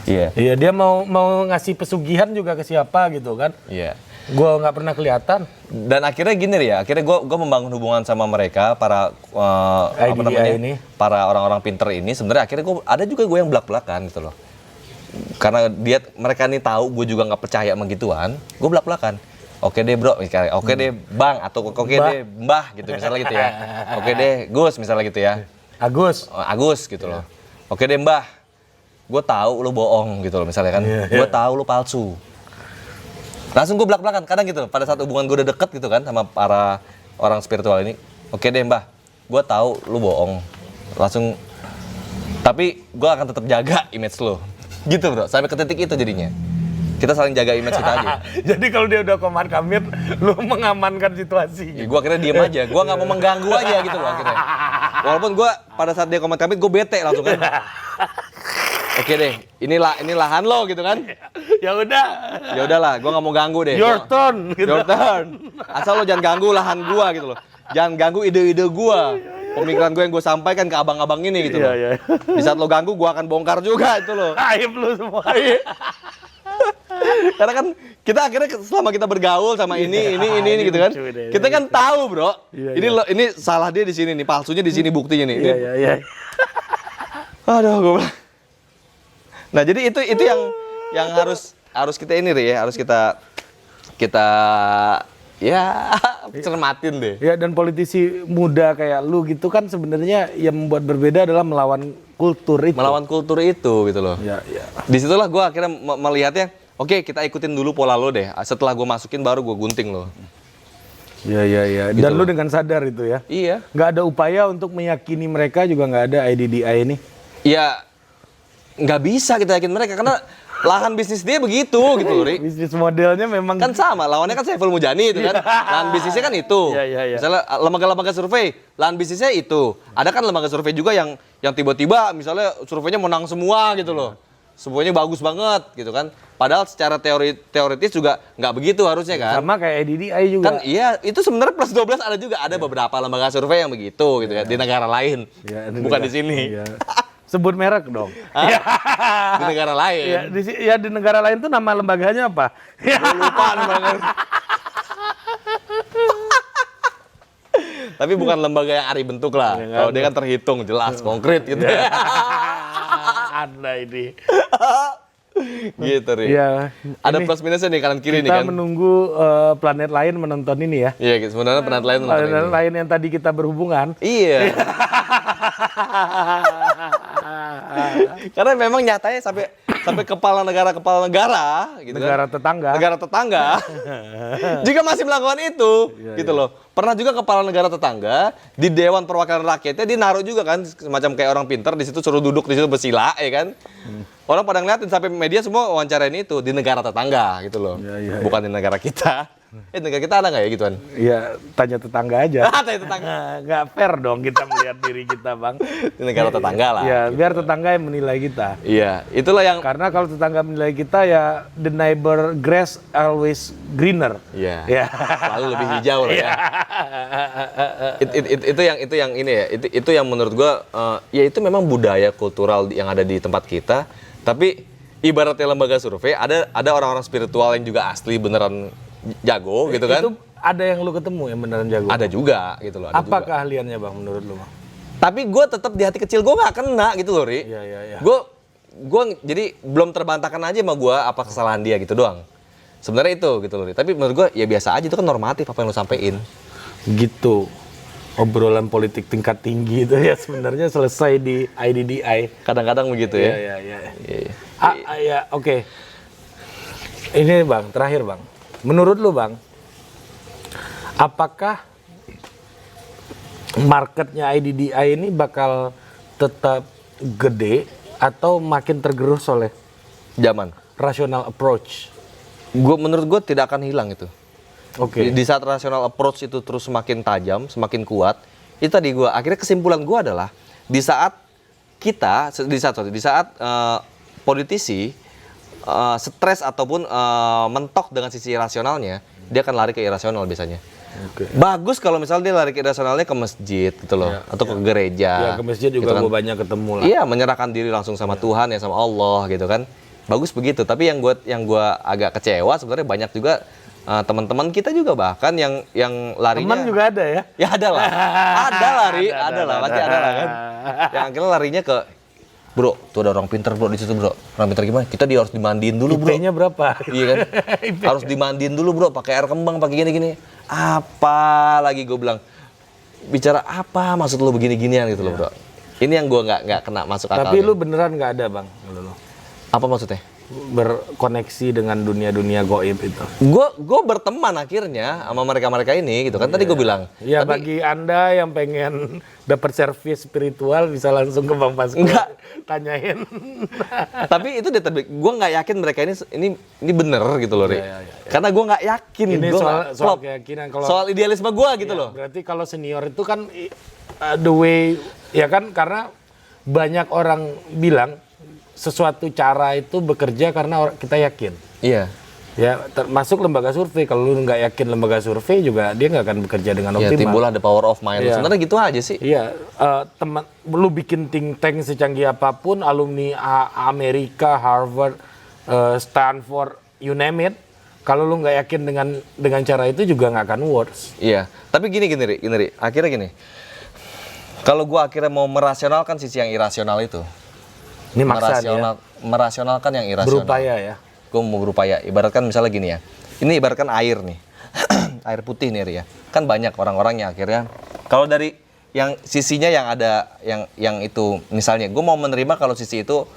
[SPEAKER 2] Iya.
[SPEAKER 1] Iya, dia mau ngasih pesugihan juga ke siapa gitu kan.
[SPEAKER 2] Iya.
[SPEAKER 1] Gua nggak pernah kelihatan.
[SPEAKER 2] Dan akhirnya gini ya, akhirnya gue membangun hubungan sama mereka para
[SPEAKER 1] IDDI ini.
[SPEAKER 2] para orang-orang pinter ini. Sebenarnya akhirnya ada juga gue yang belak-belakan gitu loh. Karena mereka nih tahu gue juga nggak percaya sama gituan, gue belak-belakan. Oke deh bro, misalnya, oke deh bang, atau oke deh mbah gitu misalnya gitu ya. Oke deh Gus misalnya gitu ya.
[SPEAKER 1] Agus.
[SPEAKER 2] Agus gitu loh. Oke deh mbah, gue tahu lu bohong gitu loh misalnya kan. Gue tahu lu palsu. Langsung gue belak-belakan, kadang gitu. Pada saat hubungan gue udah deket gitu kan sama para orang spiritual ini. Oke deh mbah, gue tahu lu bohong. Langsung, tapi gue akan tetap jaga image lo. Gitu bro, sampai ke titik itu jadinya. Kita saling jaga image kita aja.
[SPEAKER 1] Jadi kalau dia udah komat kamit, lu mengamankan situasi.
[SPEAKER 2] Ya, gue akhirnya diem aja, gue nggak mau mengganggu aja gitu loh akhirnya. Walaupun gue pada saat dia komat kamit, gue bete langsung kan. Oke deh, ini lahan lo gitu kan.
[SPEAKER 1] Ya udah.
[SPEAKER 2] Ya udahlah, gue nggak mau ganggu deh.
[SPEAKER 1] Your turn. Gitu.
[SPEAKER 2] Your turn. Asal lo jangan ganggu lahan gua gitu loh. Jangan ganggu ide-ide gua. Pemikiran gue yang gue sampaikan ke abang-abang ini gitu loh.
[SPEAKER 1] Iya.
[SPEAKER 2] Di saat lo ganggu, gua akan bongkar juga itu loh.
[SPEAKER 1] Aib lu semua.
[SPEAKER 2] Karena kan kita akhirnya selama kita bergaul sama ini gitu kan.
[SPEAKER 1] lucu deh.
[SPEAKER 2] Kita kan tahu bro.
[SPEAKER 1] Iya.
[SPEAKER 2] Ini salah dia di sini nih, palsunya di sini buktinya nih.
[SPEAKER 1] Iya.
[SPEAKER 2] Aduh, gue bilang. Nah jadi itu yang harus kita ini Ri, ya, harus kita ya cermatin deh.
[SPEAKER 1] Ya, dan politisi muda kayak lu gitu kan sebenarnya yang membuat berbeda adalah melawan kultur itu.
[SPEAKER 2] Melawan kultur itu gitu loh.
[SPEAKER 1] Ya.
[SPEAKER 2] Disitulah gue akhirnya melihatnya, oke kita ikutin dulu pola lo deh. Setelah gue masukin baru gue gunting lo.
[SPEAKER 1] Iya.
[SPEAKER 2] Gitu
[SPEAKER 1] Dan lu
[SPEAKER 2] loh.
[SPEAKER 1] dengan sadar itu ya.
[SPEAKER 2] Iya.
[SPEAKER 1] Nggak ada upaya untuk meyakini mereka juga nggak ada IDDI ini.
[SPEAKER 2] Ya nggak bisa kita yakin mereka karena lahan bisnis dia begitu gitu loh, Ri.
[SPEAKER 1] Bisnis modelnya memang
[SPEAKER 2] Kan sama, lawannya kan Saiful Mujani itu kan. Lahan bisnisnya kan itu.
[SPEAKER 1] Iya.
[SPEAKER 2] Misalnya lembaga-lembaga survei, lahan bisnisnya itu. Ada kan lembaga survei juga yang tiba-tiba misalnya surveinya menang semua gitu loh. Semuanya bagus banget gitu kan. Padahal secara teoritis juga nggak begitu harusnya kan.
[SPEAKER 1] sama kayak IDDI juga.
[SPEAKER 2] Kan iya, itu sebenarnya plus 12 ada juga. Ada beberapa lembaga survei yang begitu gitu kan di negara lain.
[SPEAKER 1] Ya,
[SPEAKER 2] Bukan di sini.
[SPEAKER 1] Iya. Sebut merek dong.
[SPEAKER 2] Di negara lain.
[SPEAKER 1] Di negara lain tuh nama lembaganya apa?
[SPEAKER 2] Gua lupa namanya. Tapi bukan lembaga yang Ari bentuk lah. Kalau dia kan terhitung jelas, konkret gitu.
[SPEAKER 1] Ada ini.
[SPEAKER 2] Gitu, Ri.
[SPEAKER 1] Iya.
[SPEAKER 2] Ada
[SPEAKER 1] Ini
[SPEAKER 2] plus minusnya nih kanan kiri nih
[SPEAKER 1] kita
[SPEAKER 2] kan.
[SPEAKER 1] menunggu planet lain menonton ini ya.
[SPEAKER 2] Iya, sebenarnya penat lain nonton
[SPEAKER 1] Planet
[SPEAKER 2] ini.
[SPEAKER 1] lain yang tadi kita berhubungan.
[SPEAKER 2] Iya. Karena memang nyatanya sampai kepala negara gitu
[SPEAKER 1] Negara
[SPEAKER 2] kan.
[SPEAKER 1] tetangga.
[SPEAKER 2] Negara tetangga juga masih melakukan itu gitu loh. Pernah juga kepala negara tetangga di Dewan Perwakilan Rakyatnya dia naruh juga kan semacam kayak orang pinter di situ suruh duduk di situ bersila ya kan. Orang pada ngeliatin sampai media semua wawancarain itu di negara tetangga gitu loh.
[SPEAKER 1] Iya.
[SPEAKER 2] Bukan di negara kita. Negara kita ada nggak ya gituan?
[SPEAKER 1] Iya, tanya tetangga aja.
[SPEAKER 2] Tanya tetangga.
[SPEAKER 1] Nggak fair dong kita melihat diri kita, Bang.
[SPEAKER 2] Di negara tetangga lah.
[SPEAKER 1] Ya, biar tetangga yang menilai kita.
[SPEAKER 2] Iya, itulah yang
[SPEAKER 1] Karena kalau tetangga menilai kita ya the neighbor grass always greener.
[SPEAKER 2] Iya.
[SPEAKER 1] Ya.
[SPEAKER 2] Selalu lebih hijau lah ya. Itu yang ini ya. Itu yang menurut gua ya itu memang budaya kultural yang ada di tempat kita. Tapi ibaratnya lembaga survei ada orang-orang spiritual yang juga asli beneran jago gitu kan.
[SPEAKER 1] Itu ada yang lu ketemu yang beneran jago?
[SPEAKER 2] Ada juga gitu loh.
[SPEAKER 1] Apa keahliannya, Bang, menurut lu, Bang?
[SPEAKER 2] Tapi gue tetap di hati kecil gue nggak kena gitu loh, Ri.
[SPEAKER 1] Iya.
[SPEAKER 2] Gue jadi belum terbantahkan aja sama gue apa kesalahan dia gitu doang. Sebenarnya itu gitu loh, Ri. Tapi menurut gue ya biasa aja, itu kan normatif apa yang lo sampein.
[SPEAKER 1] Gitu. Obrolan politik tingkat tinggi itu ya sebenarnya selesai di IDDI.
[SPEAKER 2] Kadang-kadang begitu ya.
[SPEAKER 1] Iya.
[SPEAKER 2] Iya.
[SPEAKER 1] Ya, oke. Ini Bang, terakhir Bang. Menurut lu Bang, apakah marketnya IDDI ini bakal tetap gede atau makin tergerus oleh
[SPEAKER 2] Zaman.
[SPEAKER 1] rational approach?
[SPEAKER 2] Menurut gue tidak akan hilang itu.
[SPEAKER 1] Oke.
[SPEAKER 2] Di saat rational approach itu terus semakin tajam, semakin kuat, itu tadi gue akhirnya kesimpulan gue adalah di saat politisi stres ataupun mentok dengan sisi rasionalnya, dia akan lari ke irasional biasanya.
[SPEAKER 1] Oke.
[SPEAKER 2] Bagus kalau misalnya dia lari ke irasionalnya ke masjid gitu loh, atau ke gereja.
[SPEAKER 1] Ya ke masjid juga
[SPEAKER 2] gitu kan.
[SPEAKER 1] gue banyak ketemu lah.
[SPEAKER 2] Iya, menyerahkan diri langsung sama Tuhan ya, sama Allah gitu kan. Bagus begitu. Tapi yang gua agak kecewa sebenarnya banyak juga teman-teman kita juga bahkan yang larinya.
[SPEAKER 1] Teman juga ada ya?
[SPEAKER 2] Ya ada lah. Ada lah, pasti ada lah kan. Yang akhirnya larinya ke, bro, tuh ada orang pinter bro di situ bro. Orang pinter gimana? Kita harus dimandiin dulu bro.
[SPEAKER 1] IP-nya berapa?
[SPEAKER 2] Iya kan? Harus dimandiin dulu bro, pakai air kembang, pakai gini-gini. Apa lagi gue bilang? Bicara apa maksud lu begini-ginian gitu loh bro. Ini yang gue nggak kena masuk akal.
[SPEAKER 1] Tapi lu beneran nggak ada Bang? Lu.
[SPEAKER 2] Apa maksudnya?
[SPEAKER 1] Berkoneksi dengan dunia-dunia goib itu.
[SPEAKER 2] Gue berteman akhirnya sama mereka ini gitu kan. Tadi gue bilang.
[SPEAKER 1] Ya bagi Anda yang pengen dapat servis spiritual bisa langsung ke Bang Fasko.
[SPEAKER 2] Enggak.
[SPEAKER 1] Tanyain.
[SPEAKER 2] Tapi itu gue nggak yakin mereka ini bener gitu loh, Ri.
[SPEAKER 1] Iya.
[SPEAKER 2] Karena gue nggak yakin.
[SPEAKER 1] Ini
[SPEAKER 2] Gua
[SPEAKER 1] soal
[SPEAKER 2] nggak klop.
[SPEAKER 1] keyakinan. Kalau
[SPEAKER 2] Soal idealisme gue gitu loh.
[SPEAKER 1] berarti kalau senior itu kan the way, ya kan, karena banyak orang bilang sesuatu cara itu bekerja karena kita yakin.
[SPEAKER 2] Iya.
[SPEAKER 1] Ya, termasuk lembaga survei. Kalau lu nggak yakin lembaga survei juga dia nggak akan bekerja dengan
[SPEAKER 2] Ya,
[SPEAKER 1] optimal.
[SPEAKER 2] timbullah the power of mind.
[SPEAKER 1] Iya.
[SPEAKER 2] Sebenarnya gitu aja sih.
[SPEAKER 1] Iya, teman, lu bikin think tank secanggih apapun, alumni Amerika, Harvard, Stanford, you name it. Kalau lu nggak yakin dengan cara itu juga nggak akan works.
[SPEAKER 2] Iya. Tapi gini Ri. Akhirnya gini. Kalau gue akhirnya mau merasionalkan sisi yang irasional itu.
[SPEAKER 1] Ini maksa ya.
[SPEAKER 2] Merasionalkan yang irasional.
[SPEAKER 1] Berupaya ya.
[SPEAKER 2] Gue mau berupaya. Ibaratkan misalnya gini ya. Ini ibaratkan air nih. Air putih nih Ri ya. Kan banyak orang-orang yang akhirnya kalau dari yang sisinya yang ada yang itu misalnya gue mau menerima kalau sisi itu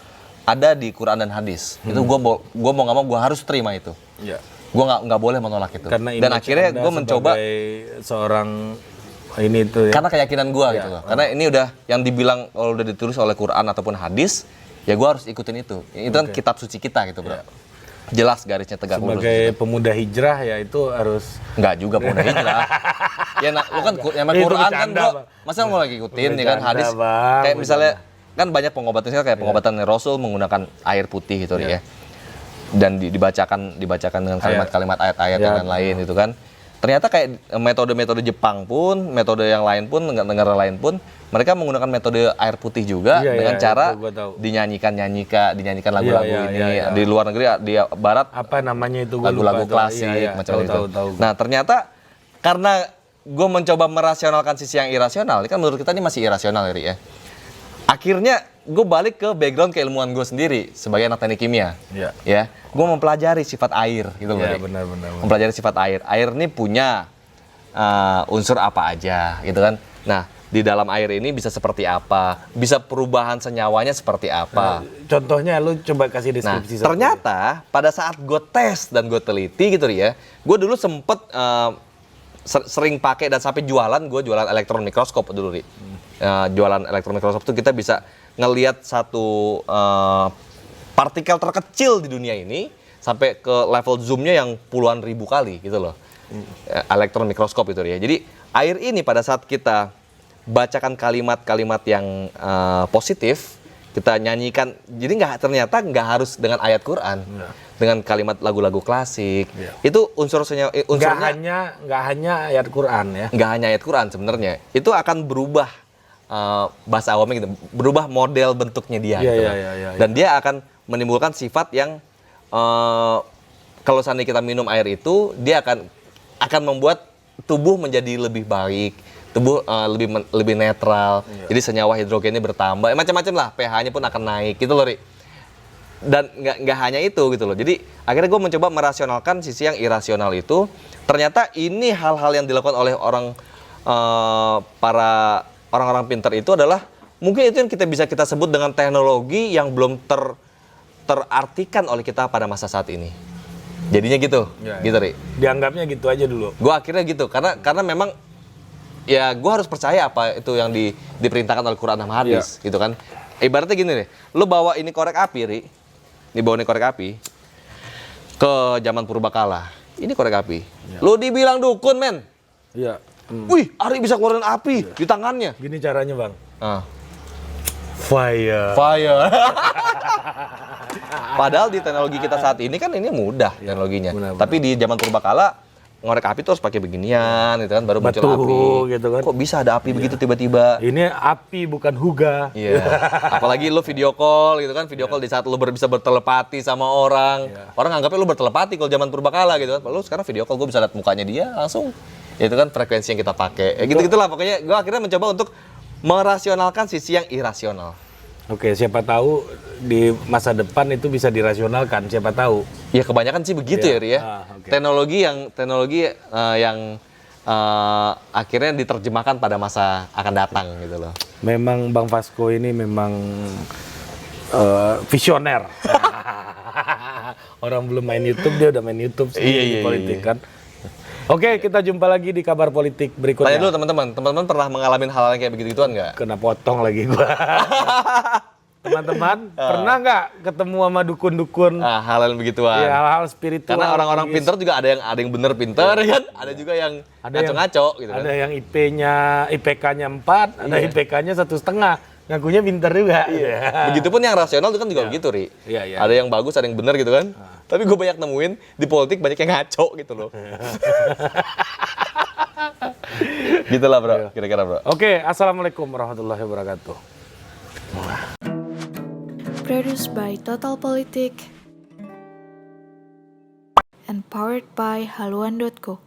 [SPEAKER 2] ada di Quran dan hadis. Itu gue mau nggak mau gue harus terima itu.
[SPEAKER 1] Iya.
[SPEAKER 2] Gue nggak boleh menolak itu.
[SPEAKER 1] Karena
[SPEAKER 2] dan akhirnya gue mencoba
[SPEAKER 1] seorang ini tuh ya.
[SPEAKER 2] karena keyakinan gue gitu loh. Karena ini udah yang dibilang kalau udah ditulis oleh Quran ataupun hadis, ya gue harus ikutin itu. Itu kan kitab suci kita gitu bro. Jelas garisnya tegak lurus.
[SPEAKER 1] Sebagai pemuda hijrah ya itu harus.
[SPEAKER 2] Nggak juga pemuda hijrah. Ya lu kan yang
[SPEAKER 1] Itu
[SPEAKER 2] Quran kan
[SPEAKER 1] bercanda,
[SPEAKER 2] bro.
[SPEAKER 1] Bang.
[SPEAKER 2] Masa mau lagi ikutin ya kan
[SPEAKER 1] Bercanda,
[SPEAKER 2] hadis.
[SPEAKER 1] Bang.
[SPEAKER 2] Kayak misalnya kan banyak pengobatan kayak pengobatan Rasul menggunakan air putih gitu ya. Dan dibacakan dengan kalimat-kalimat ayat-ayat yang lain gitu kan. Ternyata kayak metode-metode Jepang pun, metode yang lain pun, negara lain pun, mereka menggunakan metode air putih juga dengan cara dinyanyikan lagu-lagu ini. Di luar negeri, di barat,
[SPEAKER 1] apa namanya itu?
[SPEAKER 2] lagu-lagu klasik macam itu. Nah ternyata karena gue mencoba merasionalkan sisi yang irasional, kan menurut kita ini masih irasional ya. Akhirnya gue balik ke background keilmuan gue sendiri sebagai anak teknik kimia. Ya, gue mempelajari sifat air gitu loh.
[SPEAKER 1] Benar.
[SPEAKER 2] Mempelajari sifat air. Air ini punya unsur apa aja gitu kan. Nah, di dalam air ini bisa seperti apa? Bisa perubahan senyawanya seperti apa?
[SPEAKER 1] Contohnya lu coba kasih deskripsi.
[SPEAKER 2] Nah, ternyata pada saat gue tes dan gue teliti gitu ya, gue dulu sempet sering pakai dan sampai jualan elektron mikroskop dulu Ri. Jualan elektron mikroskop itu kita bisa ngelihat satu partikel terkecil di dunia ini sampai ke level zoomnya yang puluhan ribu kali gitu loh. Elektron mikroskop itu ya. Jadi air ini pada saat kita bacakan kalimat-kalimat yang positif, kita nyanyikan. Jadi ternyata nggak harus dengan ayat Quran, dengan kalimat lagu-lagu klasik. Itu unsurnya
[SPEAKER 1] nggak hanya ayat Quran ya.
[SPEAKER 2] Nggak hanya ayat Quran sebenarnya. Itu akan berubah bahasa awamnya gitu, berubah model bentuknya dia. Dan dia akan menimbulkan sifat yang kalau seandainya kita minum air itu, dia akan membuat tubuh menjadi lebih baik, tubuh lebih netral. Jadi senyawa hidrogennya bertambah, macam-macam lah, pH-nya pun akan naik gitu loh, Ri. Dan nggak hanya itu gitu loh. Jadi akhirnya gue mencoba merasionalkan sisi yang irasional itu. Ternyata ini hal-hal yang dilakukan oleh para orang-orang pintar itu adalah mungkin itu yang kita sebut dengan teknologi yang belum terartikan oleh kita pada masa saat ini. Jadinya gitu, gitu Ri.
[SPEAKER 1] Dianggapnya gitu aja dulu.
[SPEAKER 2] Gue akhirnya gitu, karena memang ya gue harus percaya apa itu yang diperintahkan oleh Quran sama hadis, gitu kan. Ibaratnya gini deh, lu bawa ini korek api, Ri. Ini bawa ini korek api ke zaman purbakala. Ini korek api. Lu dibilang dukun, men.
[SPEAKER 1] Iya.
[SPEAKER 2] Wih, Ari bisa keluarin api di tangannya.
[SPEAKER 1] Gini caranya, Bang.
[SPEAKER 2] Ah.
[SPEAKER 1] Fire.
[SPEAKER 2] Padahal di teknologi kita saat ini kan ini mudah teknologinya.
[SPEAKER 1] benar.
[SPEAKER 2] Tapi di zaman purbakala ngorek api tuh harus pakai beginian gitu kan baru muncul
[SPEAKER 1] Batu,
[SPEAKER 2] api.
[SPEAKER 1] gitu kan.
[SPEAKER 2] Kok bisa ada api begitu tiba-tiba?
[SPEAKER 1] Ini api bukan huga.
[SPEAKER 2] Iya. Apalagi lu video call gitu kan, video call di saat lu bisa bertelepati sama orang. Orang anggapnya lu bertelepati kalau zaman purbakala gitu kan. Lu sekarang video call gue bisa lihat mukanya dia langsung. Itu kan frekuensi yang kita pakai. Ya gitu-gitulah pokoknya gue akhirnya mencoba untuk merasionalkan sisi yang irasional.
[SPEAKER 1] Oke, siapa tahu di masa depan itu bisa dirasionalkan, siapa tahu.
[SPEAKER 2] Ya kebanyakan sih begitu ya, Ri ya.
[SPEAKER 1] Oke.
[SPEAKER 2] Teknologi yang akhirnya diterjemahkan pada masa akan datang gitu loh.
[SPEAKER 1] Memang Bang Vasco ini memang visioner. Orang belum main YouTube, dia udah main YouTube sih di politik kan. Oke, kita jumpa lagi di kabar politik berikutnya.
[SPEAKER 2] Tanya dulu teman-teman pernah mengalami hal-hal yang kayak begitu-gituan nggak?
[SPEAKER 1] Kena potong lagi gua. Teman-teman, pernah nggak ketemu sama dukun-dukun?
[SPEAKER 2] Hal-hal begituan.
[SPEAKER 1] Ya, hal-hal spiritual.
[SPEAKER 2] Karena orang-orang pintar juga ada yang bener pintar kan, ada juga yang ngaco-ngaco gitu kan.
[SPEAKER 1] Ada yang IPK-nya 4, ada IPK-nya 1,5. Ngakunya pintar juga. Iya.
[SPEAKER 2] Begitupun yang rasional itu kan juga begitu, Ri.
[SPEAKER 1] Iya.
[SPEAKER 2] Ada yang bagus, ada yang benar gitu kan. Tapi gue banyak nemuin di politik banyak yang ngaco gitu loh. Gitulah bro, kira-kira bro.
[SPEAKER 1] Oke, assalamualaikum warahmatullahi wabarakatuh.
[SPEAKER 3] Produced by Total Politik and powered by haluan.co.